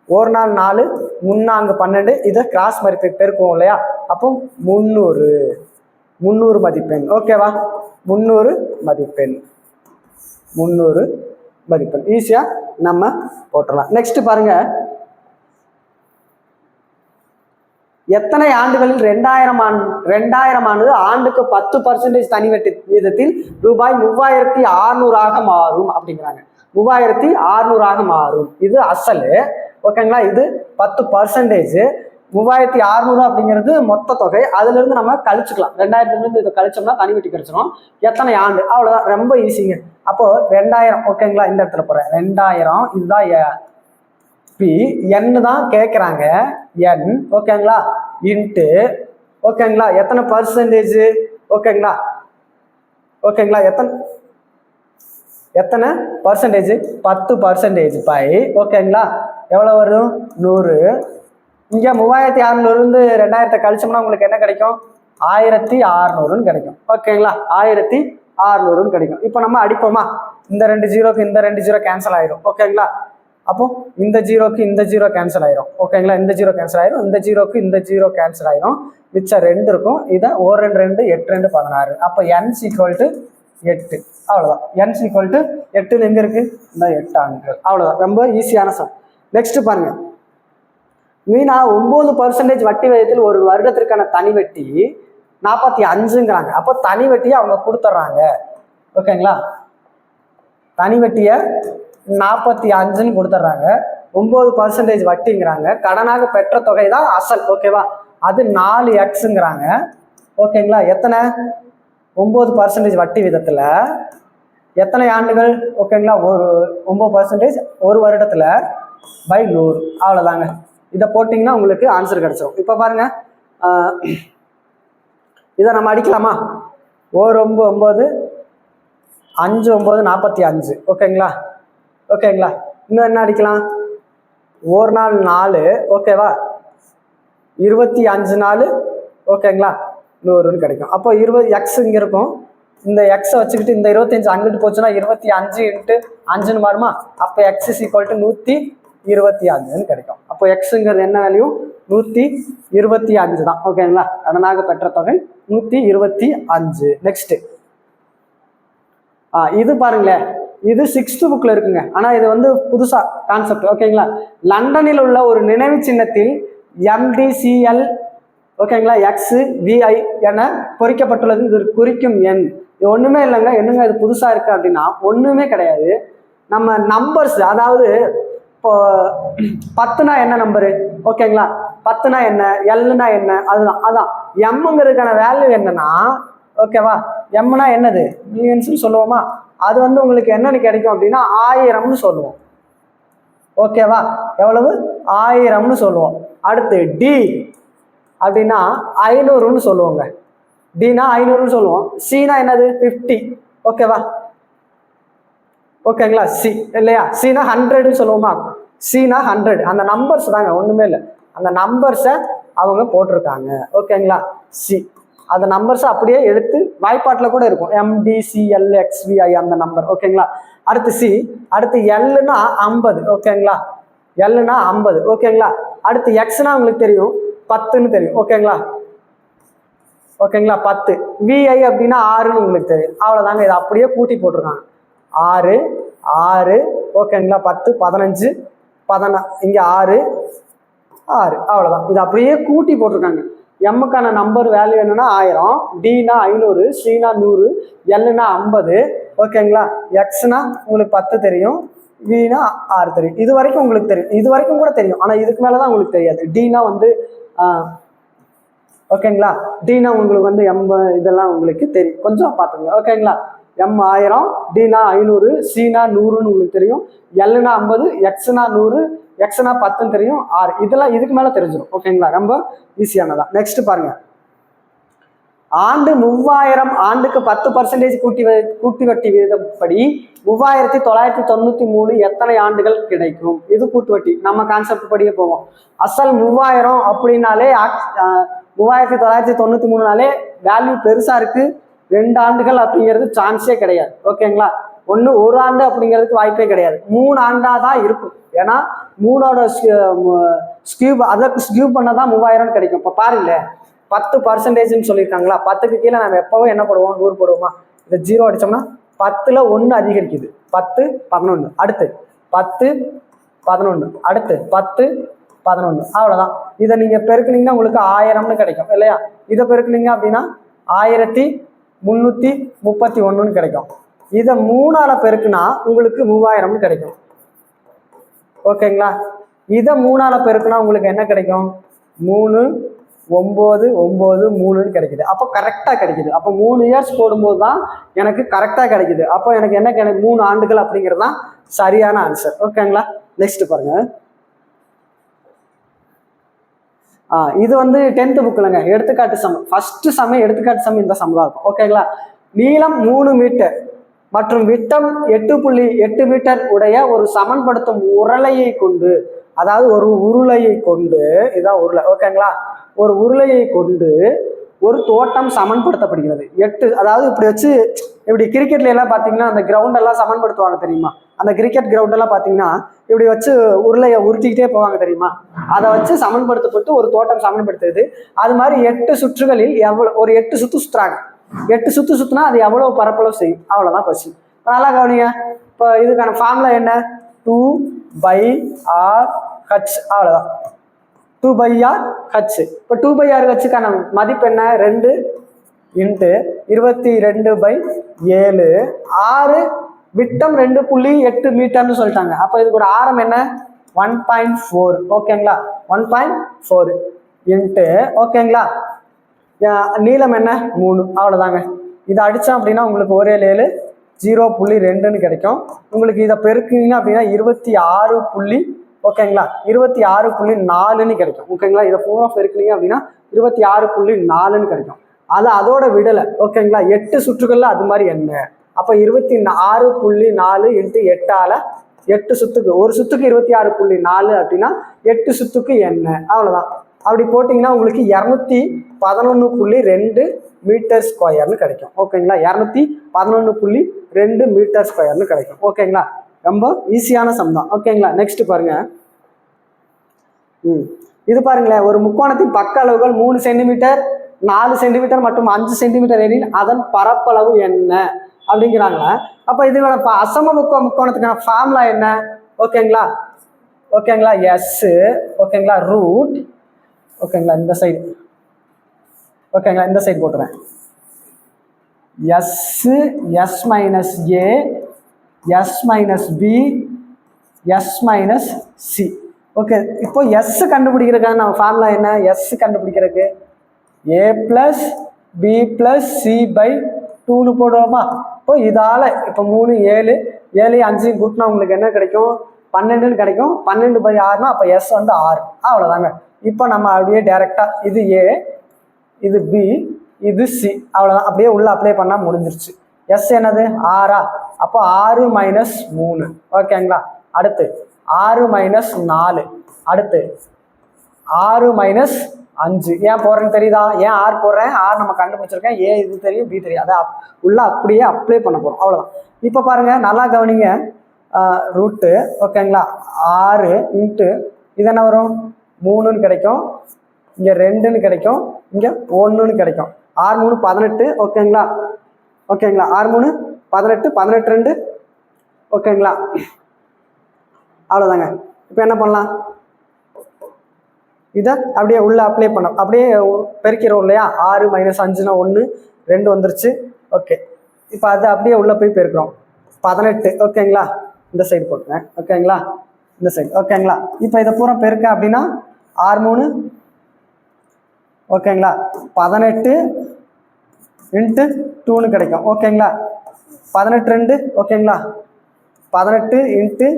ஒரு நாள் 4 3 12 இதை கிராஸ் மதிப்பை பெருக்குவோம் இல்லையா? அப்போ 300 மதிப்பெண். ஓகேவா, 300 மதிப்பெண். ஈஸியா நம்ம போட்டலாம். நெக்ஸ்ட் பாருங்க, எத்தனை ஆண்டுகளில் 2000 ஆண்டு ஆண்டுக்கு 10% தனி வட்டி வீதத்தில் ரூபாய் 3600 மாறும் அப்படிங்கிறாங்க. 3600 மாறும். இது அசலு. ஓகேங்களா, இது 10%. 3600 அப்படிங்கிறது மொத்த தொகை. அதுல இருந்து நம்ம கழிச்சுக்கலாம். 2000 இருந்து இதை கழிச்சோம்னா தனி வட்டி கிடைச்சிடும். எத்தனை ஆண்டு? அவ்வளவுதான், ரொம்ப ஈஸிங்க. அப்போ 2000 ஓகேங்களா, இந்த இடத்துல போறேன். 2000 இதுதான் பி, என் தான் கேட்குறாங்க, என் ஓகேங்களா இன்ட்டு ஓகேங்களா எத்தனை பர்சன்டேஜ்? ஓகேங்களா எத்தனை பர்சன்டேஜ்? 10% பை ஓகேங்களா எவ்வளோ வரும்? 100. இங்கே 3600 இருந்து 2000 கழிச்சோம்னா உங்களுக்கு என்ன கிடைக்கும்? 1600 கிடைக்கும். ஓகேங்களா, 1600 கிடைக்கும். இப்போ நம்ம அடிப்போமா? இந்த 2 ஜீரோக்கு இந்த 2 ஜீரோ கேன்சல் ஆயிரும். ஓகேங்களா, அப்போ இந்த ஜீரோக்கு இந்த ஜீரோ கேன்சல் ஆயிரும். ஓகேங்களா, இந்த ஜீரோ கேன்சல் ஆயிரும், இந்த ஜீரோக்கு இந்த ஜீரோ கேன்சல் ஆயிரும், மிச்சம் 2 இருக்கும். இதை 1 2 2 8 2 16. அப்போ n = 8. அவ்வளோதான். n = 8 எங்க இருக்கு? இந்த 8 ஆண்டுகள். அவ்வளோதான், ரொம்ப ஈஸியான சம். நெக்ஸ்ட் பாருங்க, மீனா 9% வட்டி விகிதத்தில் ஒரு வருடத்திற்கான தனி வட்டி 45ங்கிறாங்க. அப்போ தனி வட்டியை அவங்க கொடுத்துட்றாங்க. ஓகேங்களா, தனி வட்டியை 45ன்னு கொடுத்துட்றாங்க. 9% வட்டிங்கிறாங்க. கடனாக பெற்ற தொகை தான் அசல். ஓகேவா, அது 4x ஓகேங்களா, எத்தனை? 9% வட்டி விதத்துல எத்தனை ஆண்டுகள்? ஓகேங்களா, 9% ஒரு வருடத்துல பை 100. அவ்வளவுதாங்க. இதை போட்டிங்கன்னா உங்களுக்கு ஆன்சர் கிடைச்சிடும். இப்போ பாருங்க, இதை நம்ம அடிக்கலாமா? 9 9 5 9 45. ஓகேங்களா, இன்னும் என்ன அடிக்கலாம்? ஒரு நாள் 4 ஓகேவா, 25 நாள் ஓகேங்களா 100ன்னு கிடைக்கும். அப்போ 20 எக்ஸ் இங்கே இருக்கும். இந்த எக்ஸை வச்சுக்கிட்டு இந்த 25 அங்கிட்டு போச்சுன்னா 25 இன்ட்டு 5ன்னு மாறுமா? அப்போ எக்ஸ் இஸ் ஈக்குவல் டு 125ன்னு கிடைக்கும். அப்போ எக்ஸுங்கிறது என்ன வேல்யூ? 125 தான். ஓகேங்களா? கடனாக பெற்ற தொகை 125. நெக்ஸ்ட் இது பாருங்களேன், இது 6th புக்ல இருக்குங்க. ஆனா இது வந்து புதுசா கான்செப்ட். ஓகேங்களா? லண்டனில் உள்ள ஒரு நினைவு சின்னத்தில் MDCL ஓகேங்களா XVI என பொறிக்கப்பட்டுள்ளது. இது குறிக்கும் எண். இது ஒண்ணுமே இல்லைங்க. என்னங்க இது புதுசா இருக்கு அப்படின்னா ஒண்ணுமே கிடையாது. நம்ம நம்பர்ஸ், அதாவது இப்போ 10னா என்ன நம்பரு? ஓகேங்களா? 10னா என்ன, Lனா என்ன, அதுதான் அதான் எம்ங்கிறதுக்கான வேல்யூ என்னன்னா, ஓகேவா, எம்னா என்னது? மில்லியன்ஸ்னு சொல்லுவோமா? அது வந்து உங்களுக்கு என்னன்னு கிடைக்கும் அப்படின்னா 1000ன்னு சொல்லுவோம். ஓகேவா? எவ்வளவு? 1000ன்னு சொல்லுவோம். அடுத்து டி அப்படின்னா 500ன்னு சொல்லுவோங்க. டினா 500ன்னு சொல்லுவோம். சினா என்னது? 50. ஓகேவா? ஓகேங்களா? சி இல்லையா? சினா 100ன்னு சொல்லுவோமா? சினா 100. அந்த நம்பர்ஸ் தாங்க, ஒண்ணுமே இல்லை. அந்த நம்பர்ஸை அவங்க போட்டிருக்காங்க. ஓகேங்களா? சி அந்த நம்பர்ஸ் அப்படியே எடுத்து வாய்ப்பாட்டில் கூட இருக்கும். MDCLXVI அந்த நம்பர். ஓகேங்களா? அடுத்து சி. அடுத்து எல்னா 50. ஓகேங்களா? எல்னா 50. ஓகேங்களா? அடுத்து எக்ஸ்னா உங்களுக்கு தெரியும் 10ன்னு தெரியும். ஓகேங்களா? ஓகேங்களா? 10. VI அப்படின்னா 6ன்னு உங்களுக்கு தெரியும். அவ்வளோதாங்க. இதை அப்படியே கூட்டி போட்டிருக்காங்க. 6 6 ஓகேங்களா? 10 15 16 இங்கே 6 6 அவ்வளோதான். இது அப்படியே கூட்டி போட்டிருக்காங்க. எம்முக்கான நம்பர் வேல்யூ என்னன்னா 1000, டினா 500, சினா 100, எல்னா 50. ஓகேங்களா? எக்ஸ்னா உங்களுக்கு 10 தெரியும், வினா 6 தெரியும். இது வரைக்கும் உங்களுக்கு தெரியும், இது வரைக்கும் கூட தெரியும். ஆனால் இதுக்கு மேலே தான் உங்களுக்கு தெரியாது. டினா வந்து ஓகேங்களா, டினா உங்களுக்கு வந்து இதெல்லாம் உங்களுக்கு தெரியும். கொஞ்சம் பார்த்துங்க. ஓகேங்களா? எம் 1000, டினா 500, சினா 100ன்னு உங்களுக்கு தெரியும், எல்னா 50, எக்ஸ்னா 100, எக்ஸ்னா 10ன்னு தெரியும், 6. இதெல்லாம் இதுக்கு மேலே தெரிஞ்சிடும். ஓகேங்களா? ரொம்ப ஈஸியானதான். நெக்ஸ்ட் பாருங்க. ஆண்டு 3000 ஆண்டுக்கு 10% கூட்டி வட்டி விகிதப்படி 3993 எத்தனை ஆண்டுகள் கிடைக்கும்? இது கூட்டு வட்டி. நம்ம கான்செப்ட் படியே போவோம். அசல் 3000 அப்படின்னாலே 3993நாலே வேல்யூ பெருசா இருக்கு. 2 ஆண்டுகள் அப்படிங்கிறது சான்ஸே கிடையாது. ஓகேங்களா? ஒரு ஆண்டு அப்படிங்கிறதுக்கு வாய்ப்பே கிடையாது. 3 ஆண்டா தான் இருக்கும். ஏன்னா 3ஓட ஸ்கியூப், அதற்கு ஸ்கியூப் பண்ணதான் 3000 கிடைக்கும். இப்போ பாருங்க, 10%ன்னு சொல்லியிருக்காங்களா? 10க்கு கீழே நம்ம எப்பவும் என்ன போடுவோம்? 100 போடுவோமா? இந்த 0 அடிச்சோம்னா 10ல் 1 அதிகரிக்குது. 10 11. அடுத்து 10 11. அடுத்து 10 11. அவ்வளோதான். இதை நீங்க பெருக்குனீங்கன்னா உங்களுக்கு 1000ன்னு கிடைக்கும் இல்லையா? இதை பெருக்குனீங்க அப்படின்னா 1331ன்னு கிடைக்கும். இதை 3ஆல பெருக்குனா உங்களுக்கு 3000ன்னு கிடைக்கும். ஓகேங்களா? இதை 3ஆல பெருக்குனா உங்களுக்கு என்ன கிடைக்கும்? 3 9 9 3ன்னு கிடைக்குது. அப்போ கரெக்டாக கிடைக்குது. அப்போ 3 இயர்ஸ் போடும்போது தான் எனக்கு கரெக்டாக கிடைக்குது. அப்போ எனக்கு என்ன 3 ஆண்டுகள் அப்படிங்கிறது தான் சரியான ஆன்சர். ஓகேங்களா? நெக்ஸ்ட் பாருங்க. இது வந்து 10th புக்லங்க, எடுத்துக்காட்டு சம். ஃபர்ஸ்ட் சம் எடுத்துக்காட்டு சம் இந்த சம் தான் இருக்கும். ஓகேங்களா? நீளம் 3 மீட்டர் மற்றும் விட்டம் 8.8 மீட்டர் உடைய ஒரு சமன்படுத்தும் உருளையை கொண்டு, அதாவது ஒரு உருளையை கொண்டு, இதுதான் உருளை. ஓகேங்களா? ஒரு உருளையை கொண்டு ஒரு தோட்டம் சமன்படுத்தப்படுகிறது. 8, அதாவது இப்படி வச்சு, இப்படி கிரிக்கெட்ல எல்லாம் பார்த்தீங்கன்னா அந்த கிரவுண்ட் எல்லாம் சமன்படுத்துவாங்க தெரியுமா? அந்த கிரிக்கெட் கிரவுண்ட் எல்லாம் பார்த்தீங்கன்னா இப்படி வச்சு உருளையை உருட்டிக்கிட்டே போவாங்க தெரியுமா? அதை வச்சு சமன்படுத்தப்பட்டு ஒரு தோட்டம் சமன்படுத்துது. அது மாதிரி 8 சுற்றுகளில் ஒரு 8 சுத்து சுத்துறாங்க. 8 சுத்து சுத்துனா அது எவ்வளவு பரப்பளவு செய்யும்? அவ்வளவுதான் கொஸ்டின். நல்லா கவனிங்க. இப்போ இதுக்கான ஃபார்முலா என்ன? 2/r(h). அவ்வளவுதான். 2/r(h). இப்போ 2/r(h)க்கான மதிப்பு என்ன? 2 × 22/7. 6 விட்டம் 2.8 மீட்டர்னு சொல்லிட்டாங்க. அப்போ இதுக்கு ஒரு ஆரம் என்ன? 1.4. ஓகேங்களா? 1.4 × ஓகேங்களா, நீளம் என்ன? 3. அவ்வளோதாங்க. இதை அடித்தோம் அப்படின்னா உங்களுக்கு 1 0.2ன்னு கிடைக்கும். உங்களுக்கு இதை பெருக்குனீங்க அப்படின்னா 26. ஓகேங்களா, 26.4ன்னு கிடைக்கும். ஓகேங்களா? இதை பூரா பெருக்குனீங்க அப்படின்னா 26.4ன்னு கிடைக்கும். அதோட விடலை. ஓகேங்களா? 8 சுற்றுகள்ல அது மாதிரி என்ன? அப்போ 26.4 × 8ஆல 8 சுத்துக்கு, ஒரு சுத்துக்கு 26.4 அப்படின்னா 8 சுத்துக்கு என்ன? அவ்வளோதான். அப்படி போட்டிங்கன்னா உங்களுக்கு 211.2 மீட்டர் ஸ்கொயர்னு கிடைக்கும். ஓகேங்களா, 211.2 மீட்டர் ஸ்கொயர்னு கிடைக்கும். ஓகேங்களா, ரொம்ப ஈஸியான சம் தான். ஓகேங்களா, நெக்ஸ்ட் பாருங்க. இது பாருங்களேன், ஒரு முக்கோணத்தின் பக்க அளவுகள் 3 சென்டிமீட்டர் 4 சென்டிமீட்டர் மற்றும் 5 சென்டிமீட்டர் எனில் அதன் பரப்பளவு என்ன அப்படிங்கிறாங்க. அப்ப இது அசம முக்கோணத்துக்கான ஃபார்முலா என்ன? ஓகேங்களா, ஓகேங்களா, எஸ், ஓகேங்களா, ரூட், ஓகேங்களா, இந்த சைடு, ஓகேங்களா, இந்த சைடு போட்டுறேன். S, S minus A, S minus B, S minus C. Okay, இப்போ எஸ் கண்டுபிடிக்கிறதுக்கான நம்ம ஃபார்முலா என்ன? எஸ் கண்டுபிடிக்கிறதுக்கு A plus B plus C by 2ன்னு போடுவோமா? இப்போ இதால இப்போ 3 7 7 5 கூட்டினா உங்களுக்கு என்ன கிடைக்கும்? 12ன்னு கிடைக்கும். 12/6னா அப்போ எஸ் வந்து 6. அவ்வளோதாங்க. இப்போ நம்ம அப்படியே டைரெக்டா இது ஏ, இது பி, இது சி, அவ்வளோதான். அப்படியே உள்ள அப்ளை பண்ணால் முடிஞ்சிருச்சு. எஸ் என்னது? 6ஆ? அப்போ 6 மைனஸ் 3. ஓகேங்களா, அடுத்து 6 மைனஸ் 4, அடுத்து 6 மைனஸ் 5. ஏன் போடுறேன்னு தெரியுதா? ஏன் 6 போடுறேன்? 6 நம்ம கண்டுபிடிச்சிருக்கேன். ஏ இது தெரியும், பி தெரியும், அதை உள்ள அப்படியே அப்ளை பண்ண போகிறோம். அவ்வளோதான். இப்போ பாருங்க, நல்லா கவனிங்க. ரூட்டு, ஓகேங்களா, 6 இன்ட்டு இது என்ன வரும்? 3ன்னு கிடைக்கும், இங்கே 2ன்னு கிடைக்கும், இங்கே 1ன்னு கிடைக்கும். 6 3 18. ஓகேங்களா, ஓகேங்களா, 6 3 18, 18 2. ஓகேங்களா, அவ்வளோதாங்க. இப்போ என்ன பண்ணலாம்? இதை அப்படியே உள்ள அப்ளை பண்ணோம். அப்படியே பெருக்கிறோம் இல்லையா? 6 மைனஸ் 5னா 1, 2 வந்துருச்சு. ஓகே, இப்போ அது அப்படியே உள்ள போய் பெருக்கிறோம். 18. ஓகேங்களா, இந்த சைடு போட்டுறேன். ஓகேங்களா, இந்த சைடு. ஓகேங்களா, இப்போ இதை பூரா பெருக்க அப்படின்னா 6 3, ஓகேங்களா, 18 இன்ட்டு 2ன்னு கிடைக்கும். ஓகேங்களா, 18 2. ஓகேங்களா, 18 இன்ட்டு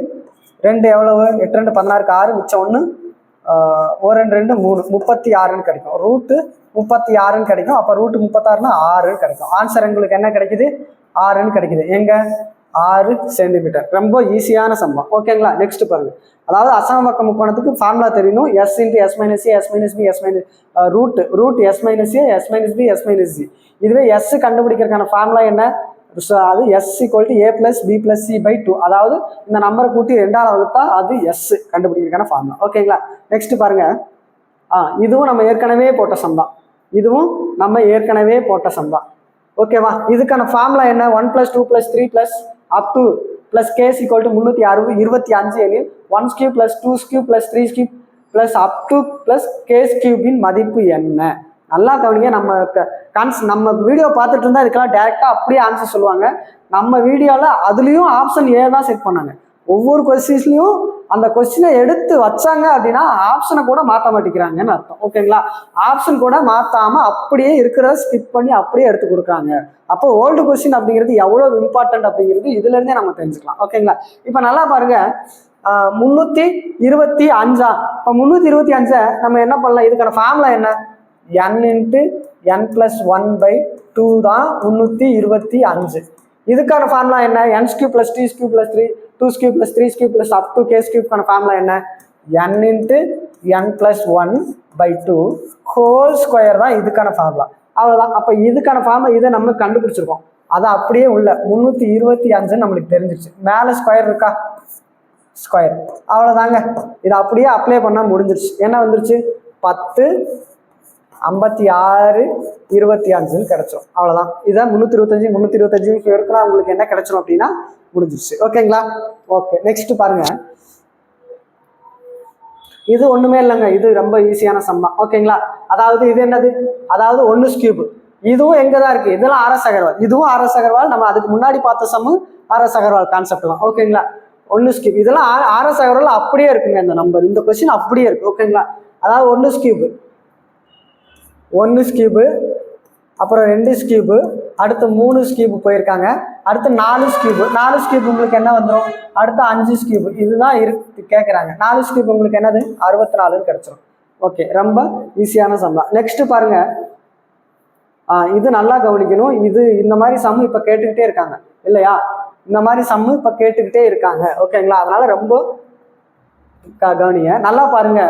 2 எவ்வளவு? 8 2 16, 6 மிச்சம் 1, 1 2 3 36ன்னு கிடைக்கும். ரூட்டு 36ன்னு கிடைக்கும். அப்போ ரூட்டு 36னா 6 கிடைக்கும். ஆன்சர் உங்களுக்கு என்ன கிடைக்குது? 6ன்னு கிடைக்குது. எங்க? 6 சென்டிமீட்டர். ரொம்ப ஈஸியான சம்பவம். ஓகேங்களா, நெக்ஸ்ட் பாருங்க. அதாவது அசமபக்க முக்கோணத்துக்கு ஃபார்முலா தெரியணும். S into S minus A, S minus B, S minus root S minus A, S minus B, S minus C. இதுவே எஸ் கண்டுபிடிக்கிறதுக்கான ஃபார்முலா என்ன? அது S equal to A plus B plus C by 2. அதாவது இந்த நம்பரை கூட்டி 2ஆல் வகுத்தா அது எஸ் கண்டுபிடிக்கிறதுக்கான ஃபார்முலா. ஓகேங்களா, நெக்ஸ்ட் பாருங்க. இதுவும் நம்ம ஏற்கனவே போட்ட சம் தான். இதுவும் நம்ம ஏற்கனவே போட்ட சம் தான். ஓகேவா, இதுக்கான ஃபார்முலா என்ன? 1 + 2 + 3 + up to plus k is equal to 325 எனில் 1's cube plus 2's cube plus 3's cube plus up to plus k's cube இன் மதிப்பு என்ன? நல்லா கவனிங்க. நம்ம வீடியோ பார்த்துட்டு இருந்தா இதுக்கெல்லாம் டைரக்டா அப்படியே ஆன்சர் சொல்லுவாங்க. நம்ம வீடியோல அதுலயும் ஆப்ஷன் ஏ தான் செட் பண்ணாங்க. ஒவ்வொரு கொஸ்டின்ஸ்லயும் அந்த கொஸ்டினை எடுத்து வச்சாங்க அப்படின்னா ஆப்ஷனை கூட மாற்ற மாட்டேங்கிறாங்கன்னு அர்த்தம். ஓகேங்களா, ஆப்ஷன் கூட மாத்தாம அப்படியே இருக்கிறத ஸ்கிப் பண்ணி அப்படியே எடுத்து கொடுக்குறாங்க. அப்போ ஓல்டு கொஸ்டின் அப்படிங்கிறது எவ்வளவு இம்பார்ட்டன்ட் அப்படிங்கிறது இதுல இருந்தே நம்ம தெரிஞ்சுக்கலாம். ஓகேங்களா, இப்ப நல்லா பாருங்க. 325. இப்போ 325 நம்ம என்ன பண்ணலாம்? இதுக்கான ஃபார்முலா என்ன? n இன்ட்டு n + 1/2 தான் 325. இதுக்கான ஃபார்முலா என்ன? n³ + t³ + 3 2³ + 3³ + up to k³ formula என்ன? n into n + 1/2 whole square தான் இதுக்கான ஃபார்முலா. அவ்வளோதான். அப்போ இதுக்கான ஃபார்முலா இதை நம்ம கண்டுபிடிச்சிருக்கோம். அதை அப்படியே உள்ள 325 நம்மளுக்கு தெரிஞ்சிருச்சு. மேலே ஸ்கொயர் இருக்கா? ஸ்கொயர். அவ்வளோதாங்க. இதை அப்படியே அப்ளை பண்ணால் முடிஞ்சிருச்சு. என்ன வந்துருச்சு? 10 56 25ன்னு கிடைச்சிடும். அவ்வளோதான். இதை 325 பேருக்குனா உங்களுக்கு என்ன கிடைச்சிடும் அப்படின்னா முடிஞ்சிருச்சு. ஓகேங்களா, ஓகே. நெக்ஸ்ட் பாருங்க. இது ஒண்ணுமே இல்லைங்க. இது ரொம்ப ஈஸியான சம் தான். ஓகேங்களா, அதாவது இது என்னது? அதாவது 1's cube. இதுவும் எங்க தான் இருக்கு? இதெல்லாம் RS அகர்வால். இதுவும் RS அகர்வால். நம்ம அதுக்கு முன்னாடி பார்த்த சம்மு RS அகர்வால் கான்செப்ட் தான். ஓகேங்களா, 1's cube. இதெல்லாம் RS அகர்வால் அப்படியே இருக்குங்க. இந்த நம்பர், இந்த கொஸ்டின் அப்படியே இருக்கு. ஓகேங்களா, அதாவது 1's cube, 1's cube, அப்புறம் 2's cube, அடுத்து 3's cube போயிருக்காங்க. அடுத்து 4's cube. 4's cube உங்களுக்கு என்ன வந்துடும்? அடுத்து 5's cube. இதுதான் இருக்கு கேட்குறாங்க. 4's cube உங்களுக்கு என்னது? 64ன்னு கிடைச்சிடும். ஓகே, ரொம்ப ஈஸியான சம் தான். நெக்ஸ்ட் பாருங்க. இது நல்லா கவனிக்கணும். இது இந்த மாதிரி சம் இப்ப கேட்டுக்கிட்டே இருக்காங்க இல்லையா? இந்த மாதிரி சம் இப்ப கேட்டுக்கிட்டே இருக்காங்க. ஓகேங்களா, அதனால ரொம்ப கவனிங்க. நல்லா பாருங்க.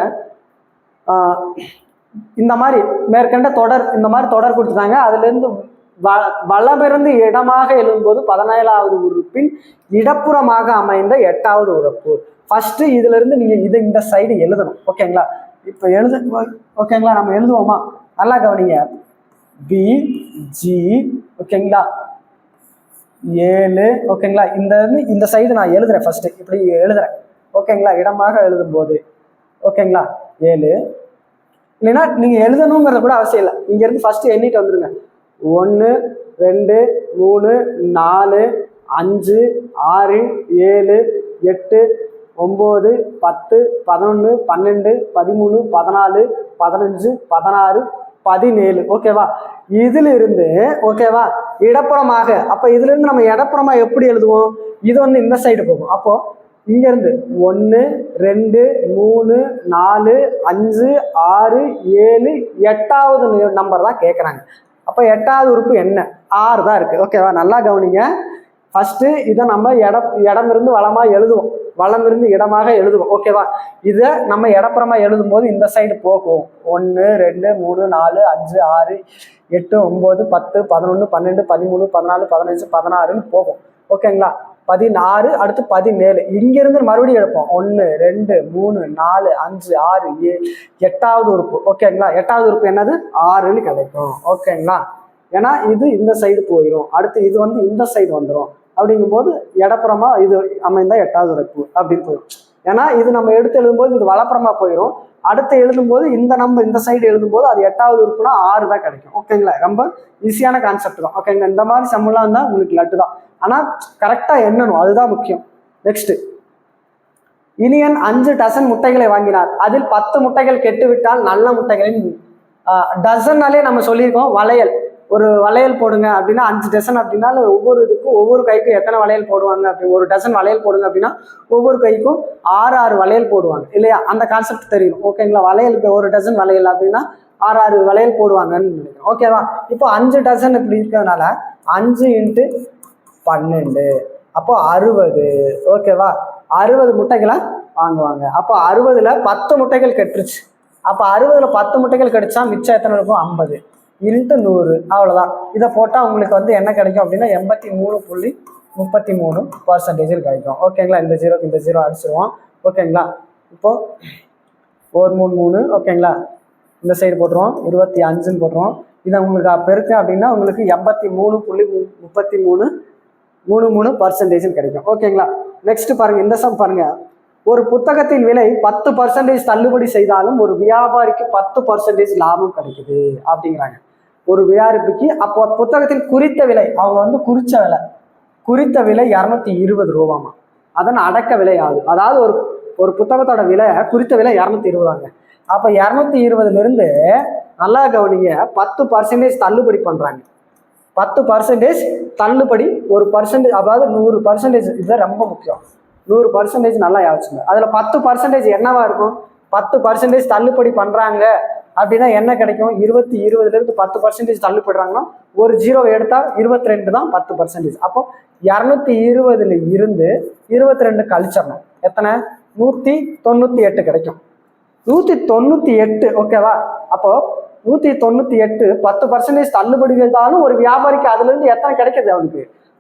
இந்த மாதிரி மேற்கண்ட தொடர் இந்த மாதிரி தொடர் கொடுத்துட்டாங்க. அதுல இருந்து வலமிருந்து இடமாக எழுதும்போது 17வது உறுப்பின் இடப்புறமாக அமைந்த 8வது உறுப்பு. ஃபர்ஸ்ட் இதுல இருந்து நீங்க இந்த சைடு எழுதணும். ஓகேங்களா? இப்ப ஓகேங்களா? நம்ம எழுதுவோமா? நல்லா கவனிங்க. பி ஜி ஓகேங்களா 7 ஓகேங்களா. இந்த சைடு நான் எழுதுறேன். ஃபர்ஸ்ட் இப்படி எழுதுறேன். ஓகேங்களா? இடமாக எழுதும் போது ஓகேங்களா 7 இல்லைன்னா நீங்க எழுதணுங்கிறத கூட அவசியம் இல்லை. இங்க இருந்து ஃபர்ஸ்ட் எண்ணிட்டு வந்துருங்க. 1 2 3 4 5 6 7 8 9 10 11 12 13 14 15 16 17 ஓகேவா. இதுல இருந்து ஓகேவா இடப்புறமாக, அப்ப இதுல இருந்து நம்ம இடப்புறமா எப்படி எழுதுவோம்? இது இந்த சைடு போகும். அப்போ இங்க இருந்து 1 2 3 4 5 6 7 8வது நம்பர் தான் கேட்கறாங்க. அப்ப 8வது உறுப்பு என்ன? 6 தான் இருக்கு. ஓகேவா? நல்லா கவனிங்க. ஃபர்ஸ்ட் இதை நம்ம இடம் இருந்து வலமா எழுதுவோம், வலம் இருந்து இடமாக எழுதுவோம். ஓகேவா? இதை நம்ம இடப்புறமா எழுதும் போது இந்த சைடு போகும். 1 2 3 4 5 6 8 9 10 11 12 13 14 15 16ன்னு போகும். ஓகேங்களா? 16 அடுத்து 17 இங்க இருந்து மறுபடியும் எடுப்போம். 1 2 3 4 5 6 7 8வது உறுப்பு. ஓகேங்களா? 8வது உறுப்பு என்னது? 6ன்னு கிடைக்கும். ஓகேங்களா? ஏன்னா இது இந்த சைடு போயிடும், அடுத்து இது இந்த சைடு வந்துடும். அப்படிங்கும் போது இடப்புறமா இது அமைந்தா 8வது உறுப்பு அப்படின்னு போயிடும். ஏன்னா இது நம்ம எடுத்து எழுதும்போது இது வலப்புறமா போயிடும். அடுத்து எழுதும்போது இந்த சைடு எழுதும்போது அது 8வது உறுப்புனா 6 தான் கிடைக்கும். ஓகேங்களா? ரொம்ப ஈஸியான கான்செப்ட் தான். ஓகேங்களா? இந்த மாதிரி சம்மெல்லாம் தான் உங்களுக்கு லட்டு தான். ஆனா கரெக்டா எண்ணணும், அதுதான் முக்கியம். நெக்ஸ்ட், இனியன் 5 டசன் முட்டைகளை வாங்கினார். அதில் 10 முட்டைகள் கெட்டுவிட்டால் நல்ல முட்டைகளின் டசன்னாலே நம்ம சொல்லியிருக்கோம். வளையல், ஒரு வளையல் போடுங்க அப்படின்னா 5 டசன் அப்படின்னா ஒவ்வொரு இதுக்கும் ஒவ்வொரு கைக்கும் எத்தனை வளையல் போடுவாங்க அப்படி, ஒரு டசன் வளையல் போடுங்க அப்படின்னா ஒவ்வொரு கைக்கும் 6 வளையல் போடுவாங்க இல்லையா? அந்த கான்செப்ட் தெரியும். ஓகேங்களா? வளையலுக்கு ஒரு டசன் வளையல் அப்படின்னா 6 வளையல் போடுவாங்கன்னு நினைக்கிறேன். ஓகேவா? இப்போ 5 டசன் இப்படி இருக்கிறதுனால 5 × 12 அப்போ 60. ஓகேவா? 60 முட்டைகளை வாங்குவாங்க. அப்போ 60ல் 10 முட்டைகள் கெட்டுருச்சு. அப்போ 60ல் 10 முட்டைகள் கிடைச்சா மிச்சம் எத்தனை இருக்கும்? 50 × 100. அவ்வளோதான். இதை போட்டால் உங்களுக்கு என்ன கிடைக்கும் அப்படின்னா 83.33% கிடைக்கும். ஓகேங்களா? இந்த ஜீரோக்கு இந்த ஜீரோ அடிச்சிருவோம். ஓகேங்களா? இப்போ 1 3 3 ஓகேங்களா? இந்த சைடு போட்டுருவோம், 25ன்னு போட்டுருவோம். இதை உங்களுக்கு பெருக்கு அப்படின்னா உங்களுக்கு 83.33% கிடைக்கும். ஓகேங்களா? நெக்ஸ்ட் பாருங்க, இந்த சம் பாருங்க. ஒரு புத்தகத்தின் விலை 10% தள்ளுபடி செய்தாலும் ஒரு வியாபாரிக்கு 10% லாபம் கிடைக்குது அப்படிங்கிறாங்க. ஒரு வியாபாரிக்கு அப்போ புத்தகத்தின் குறித்த விலை, அவங்க குறித்த விலை 220 ரூபாமா. அதன் அடக்க விலை ஆகுது. அதாவது ஒரு புத்தகத்தோட விலை குறித்த விலை 220. அப்ப 220லிருந்து நல்லா கவனிங்க, 10% தள்ளுபடி பண்றாங்க. 10% தள்ளுபடி, ஒரு பர்சன்டேஜ், அதாவது 100%. இதுதான் ரொம்ப முக்கியம். 100% நல்லா யோசிச்சுங்க. அதுல 10% என்னவா இருக்கும்? 10% தள்ளுபடி பண்றாங்க அப்படின்னா என்ன கிடைக்கும்? 20லிருந்து 10% தள்ளுபடுறாங்கன்னா ஒரு ஜீரோவை எடுத்தா 22 தான் 10%. அப்போ 220ல் இருந்து 22 கழிச்சிடணும். எத்தனை? 198 கிடைக்கும். 198. ஓகேவா? அப்போ 198 10% தள்ளுபடி இருந்தாலும் ஒரு வியாபாரிக்கு அதுல இருந்து எத்தனை கிடைக்குது?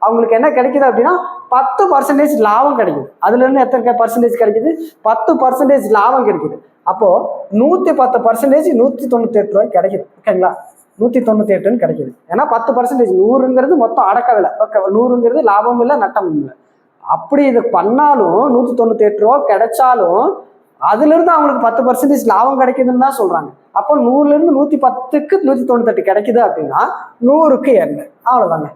அவங்களுக்கு என்ன கிடைக்குது அப்படின்னா 10% லாபம் கிடைக்குது. அதுல இருந்து எத்தனை பர்சன்டேஜ் கிடைக்குது? 10% லாபம் கிடைக்குது. அப்போ 110% 198 ரூபாய் கிடைக்குது. ஓகேங்களா? 198ன்னு கிடைக்குது. ஏன்னா 10% 100ங்கிறது மொத்தம் அடக்க விலை. ஓகே, 100ங்கிறது லாபம் இல்லை நட்டமும் இல்லை. அப்படி இது பண்ணாலும் 198 ரூபா கிடைச்சாலும் அதுல இருந்து அவங்களுக்கு 10% லாபம் கிடைக்குதுன்னு தான் சொல்றாங்க. அப்போ 100லிருந்து 110க்கு 198 கிடைக்குது அப்படின்னா 100க்கு என்ன? அவ்வளவுதாங்க.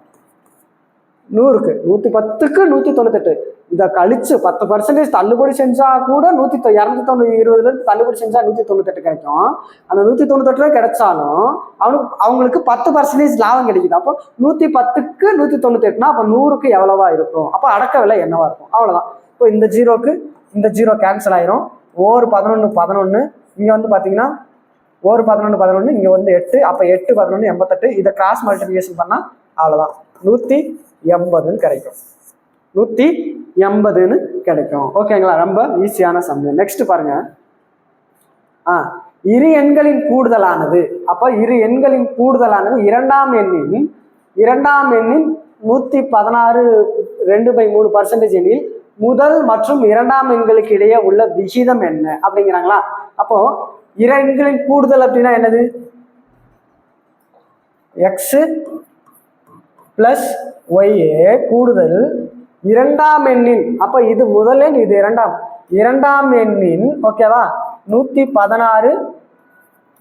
100க்கு 110க்கு 198. இதை கழிச்சு 10% தள்ளுபடி செஞ்சா கூட 220லிருந்து தள்ளுபடி செஞ்சா 198 கிடைக்கும். அந்த 198 கிடைச்சாலும் அவங்களுக்கு 10% லாபம் கிடைக்குது. அப்போ 110க்கு 198னா அப்போ 100க்கு எவ்வளவா இருக்கும்? அப்போ அடக்க விலை என்னவா இருக்கும்? அவ்வளவுதான். இப்போ இந்த ஜீரோக்கு இந்த ஜீரோ கேன்சல் ஆயிரும். ஓர் 11 11 இங்க பாத்தீங்கன்னா ஓர் 11 11 இங்க 8. அப்ப 8 11 88. இதை கிராஸ் மல்டிபிகேஷன் பண்ணா அவ்வளவுதான் 180ன்னு கிடைக்கும். 180ன்னு கிடைக்கும். ஓகேங்களா? ரொம்ப ஈஸியான சம். நெக்ஸ்ட் பாருங்க. இரு எண்களின் கூடுதலானது, அப்போ இரு எண்களின் கூடுதலானது இரண்டாம் எண்ணின் 116 2/3% எனில் முதல் மற்றும் இரண்டாம் எண்களுக்கு இடையே உள்ள விகிதம் என்ன அப்படிங்கிறாங்களா. அப்போ இரு எண்களின் கூடுதல் அப்படின்னா என்னது? எக்ஸ் பிளஸ் ஒய்ஏ கூடுதல் இரண்டாம் எண்ணின், அப்ப இது முதல் எண், இது இரண்டாம் எண்ணின் ஓகேவா 116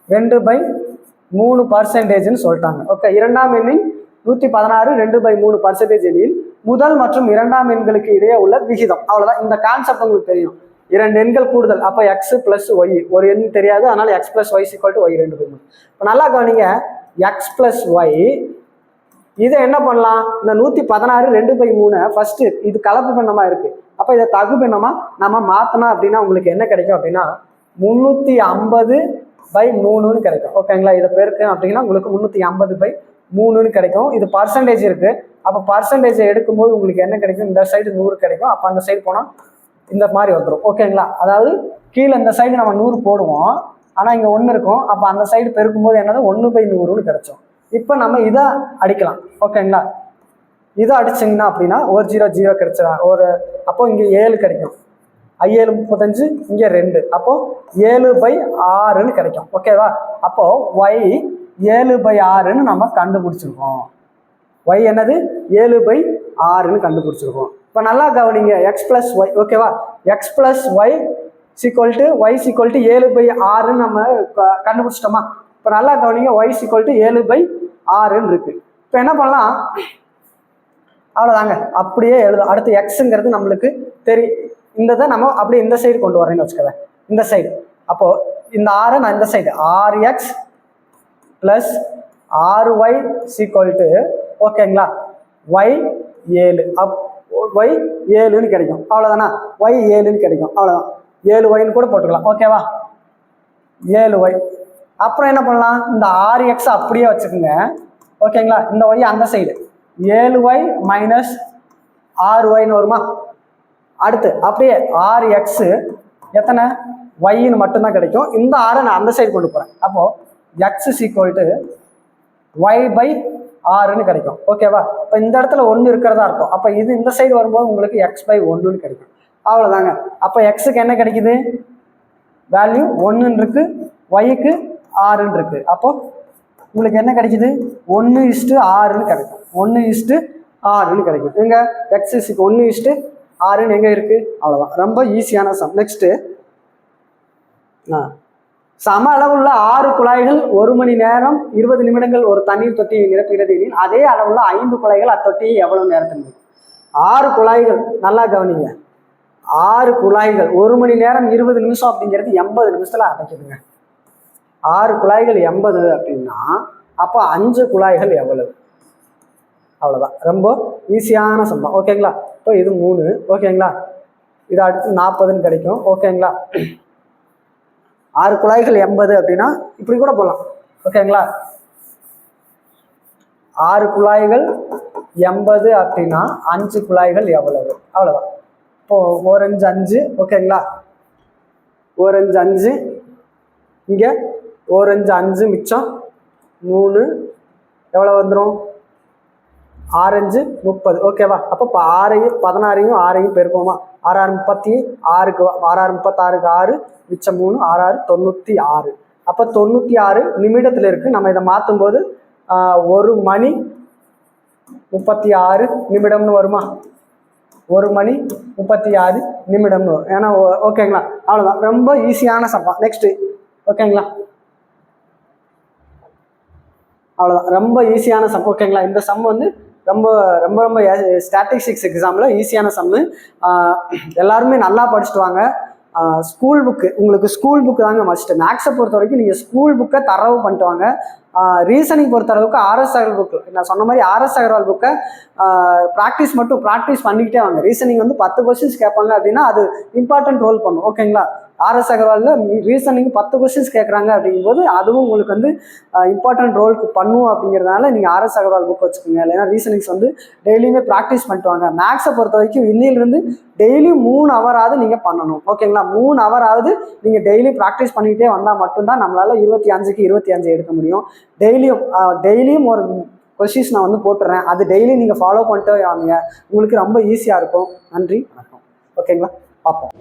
2/3% சொல்லிட்டாங்க. ஓகே, இரண்டாம் எண்ணின் 116 2/3% எனில் முதல் மற்றும் இரண்டாம் எண்களுக்கு இடையே உள்ள விகிதம். அவ்வளவுதான். இந்த கான்செப்ட் உங்களுக்கு தெரியும். இரண்டு எண்கள் கூடுதல், அப்ப எக்ஸ் பிளஸ் ஒய், ஒரு எண் தெரியாது, அதனால X plus Y equal to Y 2/3. இப்போ நல்லா கவனிங்க, எக்ஸ் பிளஸ் ஒய் இதை என்ன பண்ணலாம்? இந்த 116 2/3 ஃபர்ஸ்ட் இது கலப்பு பின்னமா இருக்கு, அப்ப இதை தகு பின்னமா நம்ம மாத்தணும் அப்படின்னா உங்களுக்கு என்ன கிடைக்கும் அப்படின்னா 350/3 கிடைக்கும். ஓகேங்களா, இதை பெருக்கு அப்படின்னா உங்களுக்கு 350/3 கிடைக்கும். இது பர்சன்டேஜ் இருக்கு, அப்போ பர்சன்டேஜ் எடுக்கும்போது உங்களுக்கு என்ன கிடைக்கும்? இந்த சைடு 100 கிடைக்கும், அப்போ அந்த சைடு போனால் இந்த மாதிரி வந்துடும். ஓகேங்களா, அதாவது கீழே இந்த சைடு நம்ம 100 போடுவோம், ஆனால் இங்கே 1 இருக்கும், அப்போ அந்த சைடு பெருக்கும்போது என்னது 1/100 கிடைச்சோம். இப்போ நம்ம இதை அடிக்கலாம். ஓகேங்களா, இதை அடிச்சிங்கன்னா அப்படின்னா ஒரு 0 0 கிடைச்சா ஒரு, அப்போ இங்கே 7 கிடைக்கும், 7 35, இங்கே 2, அப்போ 7/6 கிடைக்கும். ஓகேவா, அப்போ ஒய் 7/6 நம்ம கண்டுபிடிச்சிருக்கோம். ஒய் என்னது? 7/6 கண்டுபிடிச்சிருக்கோம். இப்போ நல்லா கவனிங்க, எக்ஸ் பிளஸ் ஒய் ஓகேவா, X plus Y equal to Y equal to 7/6 நம்ம கண்டுபிடிச்சிட்டோமா. இப்போ நல்லா கவனிங்க, ஒய் ஈக்குவல் டு 7/6 இருக்கு. இப்போ என்ன பண்ணலாம்? அவ்வளோதாங்க, அப்படியே எழுதும். அடுத்து எக்ஸுங்கிறது நம்மளுக்கு தெரியும், இந்த இதை நம்ம அப்படியே இந்த சைடு கொண்டு வரேன்னு வச்சுக்கவேன், இந்த சைடு. அப்போ இந்த 6 நான் இந்த side 6x plus 6y equal to ஓகேங்களா ஒய் 7, ஒய் 7ன்னு கிடைக்கும். அவ்வளோதானா, ஒய் 7ன்னு கிடைக்கும். அவ்வளோதான், 7y கூட போட்டுக்கலாம். ஓகேவா, 7y. அப்புறம் என்ன பண்ணலாம்? இந்த 6x அப்படியே வச்சுக்கோங்க. ஓகேங்களா, இந்த ஒய் அந்த சைடு 7y மைனஸ் 6yன்னு வருமா. அடுத்து அப்படியே 6x எத்தனை ஒய்ன்னு மட்டும்தான் கிடைக்கும். இந்த 6 நான் அந்த சைடு கொண்டு போகிறேன், அப்போ எக்ஸ் ஈக்குவல் டு y/6ன்னு கிடைக்கும். ஓகேவா, இப்போ இந்த இடத்துல 1 இருக்கிறதா அர்த்தம், அப்போ இது இந்த சைடு வரும்போது உங்களுக்கு x/1ன்னு கிடைக்கும். அவ்வளோதாங்க. அப்போ எக்ஸுக்கு என்ன கிடைக்குது? வேல்யூ 1 இருக்கு, ஒய்க்கு 6 இருக்கு. அப்போ உங்களுக்கு என்ன கிடைக்குது? 1:6ன்னு கிடைக்கும். 1:6ன்னு கிடைக்கும். எங்க எக்ஸ் 1:6 எங்க இருக்கு? அவ்வளவுதான், ரொம்ப ஈஸியான சம். நெக்ஸ்ட், சம அளவுள்ள 6 குழாய்கள் 1 மணி நேரம் 20 நிமிடங்கள் ஒரு தண்ணீர் தொட்டியை நிரப்புகிறது எனில் அதே அளவுள்ள 5 குழாய்கள் அத்தொட்டியை எவ்வளவு நேரத்தில் நிரப்பும்? 6 குழாய்கள், நல்லா கவனிங்க, 6 குழாய்கள் 1 மணி நேரம் 20 நிமிஷம் அப்படிங்கிறது 80 நிமிஷத்துல அடைக்குதுங்க. 6 குழாய்கள் 80 அப்படின்னா அப்போ 5 குழாய்கள் எவ்வளவு? அவ்வளோதான், ரொம்ப ஈஸியான சம்பளம். ஓகேங்களா, இப்போ இது 3. ஓகேங்களா, இது அடுத்து 40ன்னு கிடைக்கும். ஓகேங்களா, 6 குழாய்கள் 80 அப்படின்னா இப்படி கூட போகலாம். ஓகேங்களா, 6 குழாய்கள் 80 அப்படின்னா 5 குழாய்கள் எவ்வளவு? அவ்வளோதான். இப்போ 1 5 5. ஓகேங்களா, 1 5 5, இங்கே 1 5 5 மிச்சம் 3 எவ்வளோ வந்துடும்? 6 5 30. ஓகேவா, அப்போ 6ஐயும் 16ஐயும் 6ஐயும் பெருக்குவோமா? 6 6 36க்கு 6 6 36க்கு 6 மிச்சம் 3 6 6 96. அப்போ 96 நிமிடத்தில் இருக்கு. நம்ம இதை மாற்றும் போது 1 மணி 36 நிமிடம்னு வருமா? 1 மணி 36 நிமிடம்னு வரும். ஏன்னா ஓகேங்களா, அவ்வளோதான், ரொம்ப ஈஸியான சம்பளம். நெக்ஸ்ட், ஓகேங்களா, அவ்வளோதான், ரொம்ப ஈஸியான சம். ஓகேங்களா, இந்த சம் வந்து ரொம்ப ரொம்ப ரொம்ப ஸ்டாட்டிஸ்டிக்ஸ் எக்ஸாமில் ஈஸியான சம்மு. எல்லாருமே நல்லா படிச்சுட்டு வாங்க. ஸ்கூல் புக்கு, உங்களுக்கு ஸ்கூல் புக்கு தாங்க மஸ்ட். மேக்ஸை பொறுத்த வரைக்கும் நீங்கள் ஸ்கூல் புக்கை தரவு பண்ணிட்டு வாங்க. ரீசனிங் பொறுத்த அளவுக்கு ஆர்எஸ் அகர்வால் புக்கு, நான் சொன்ன மாதிரி ஆர்எஸ் அகர்வால் புக்கை ப்ராக்டிஸ் பண்ணிக்கிட்டே வாங்க. ரீசனிங் வந்து 10 கொஸ்டின்ஸ் கேட்பாங்க அப்படின்னா அது இம்பார்ட்டன்ட் ரோல் பண்ணும். ஓகேங்களா, ஆர்எஸ் அகர்வாலில் ரீசனிங் 10 கொஸ்டின்ஸ் கேட்குறாங்க அப்படிங்கும்போது அதுவும் உங்களுக்கு வந்து இம்பார்ட்டன்ட் ரோலுக்கு பண்ணும் அப்படிங்கிறதுனால நீங்கள் ஆர்எஸ் அகர்வால் புக் வச்சுக்கோங்க. இல்லைன்னா ரீசனிங்ஸ் வந்து டெய்லியுமே ப்ராக்டிஸ் பண்ணிட்டு வாங்க. மேக்ஸை பொறுத்த வரைக்கும் இன்னிலிருந்து டெய்லி 3 ஹவராவது நீங்கள் பண்ணணும். ஓகேங்களா? 3 ஹவராவது நீங்கள் டெய்லி ப்ராக்டிஸ் பண்ணிகிட்டே வந்தால் மட்டும்தான் நம்மளால் 25க்கு 25 எடுக்க முடியும். டெய்லியும் ஒரு கொஸ்டின்ஸ் நான் வந்து போட்டுறேன், அது டெய்லி நீங்கள் ஃபாலோ பண்ணிட்டே வாங்க, உங்களுக்கு ரொம்ப ஈஸியாக இருக்கும். நன்றி, வணக்கம். ஓகேங்களா? பார்ப்போம்.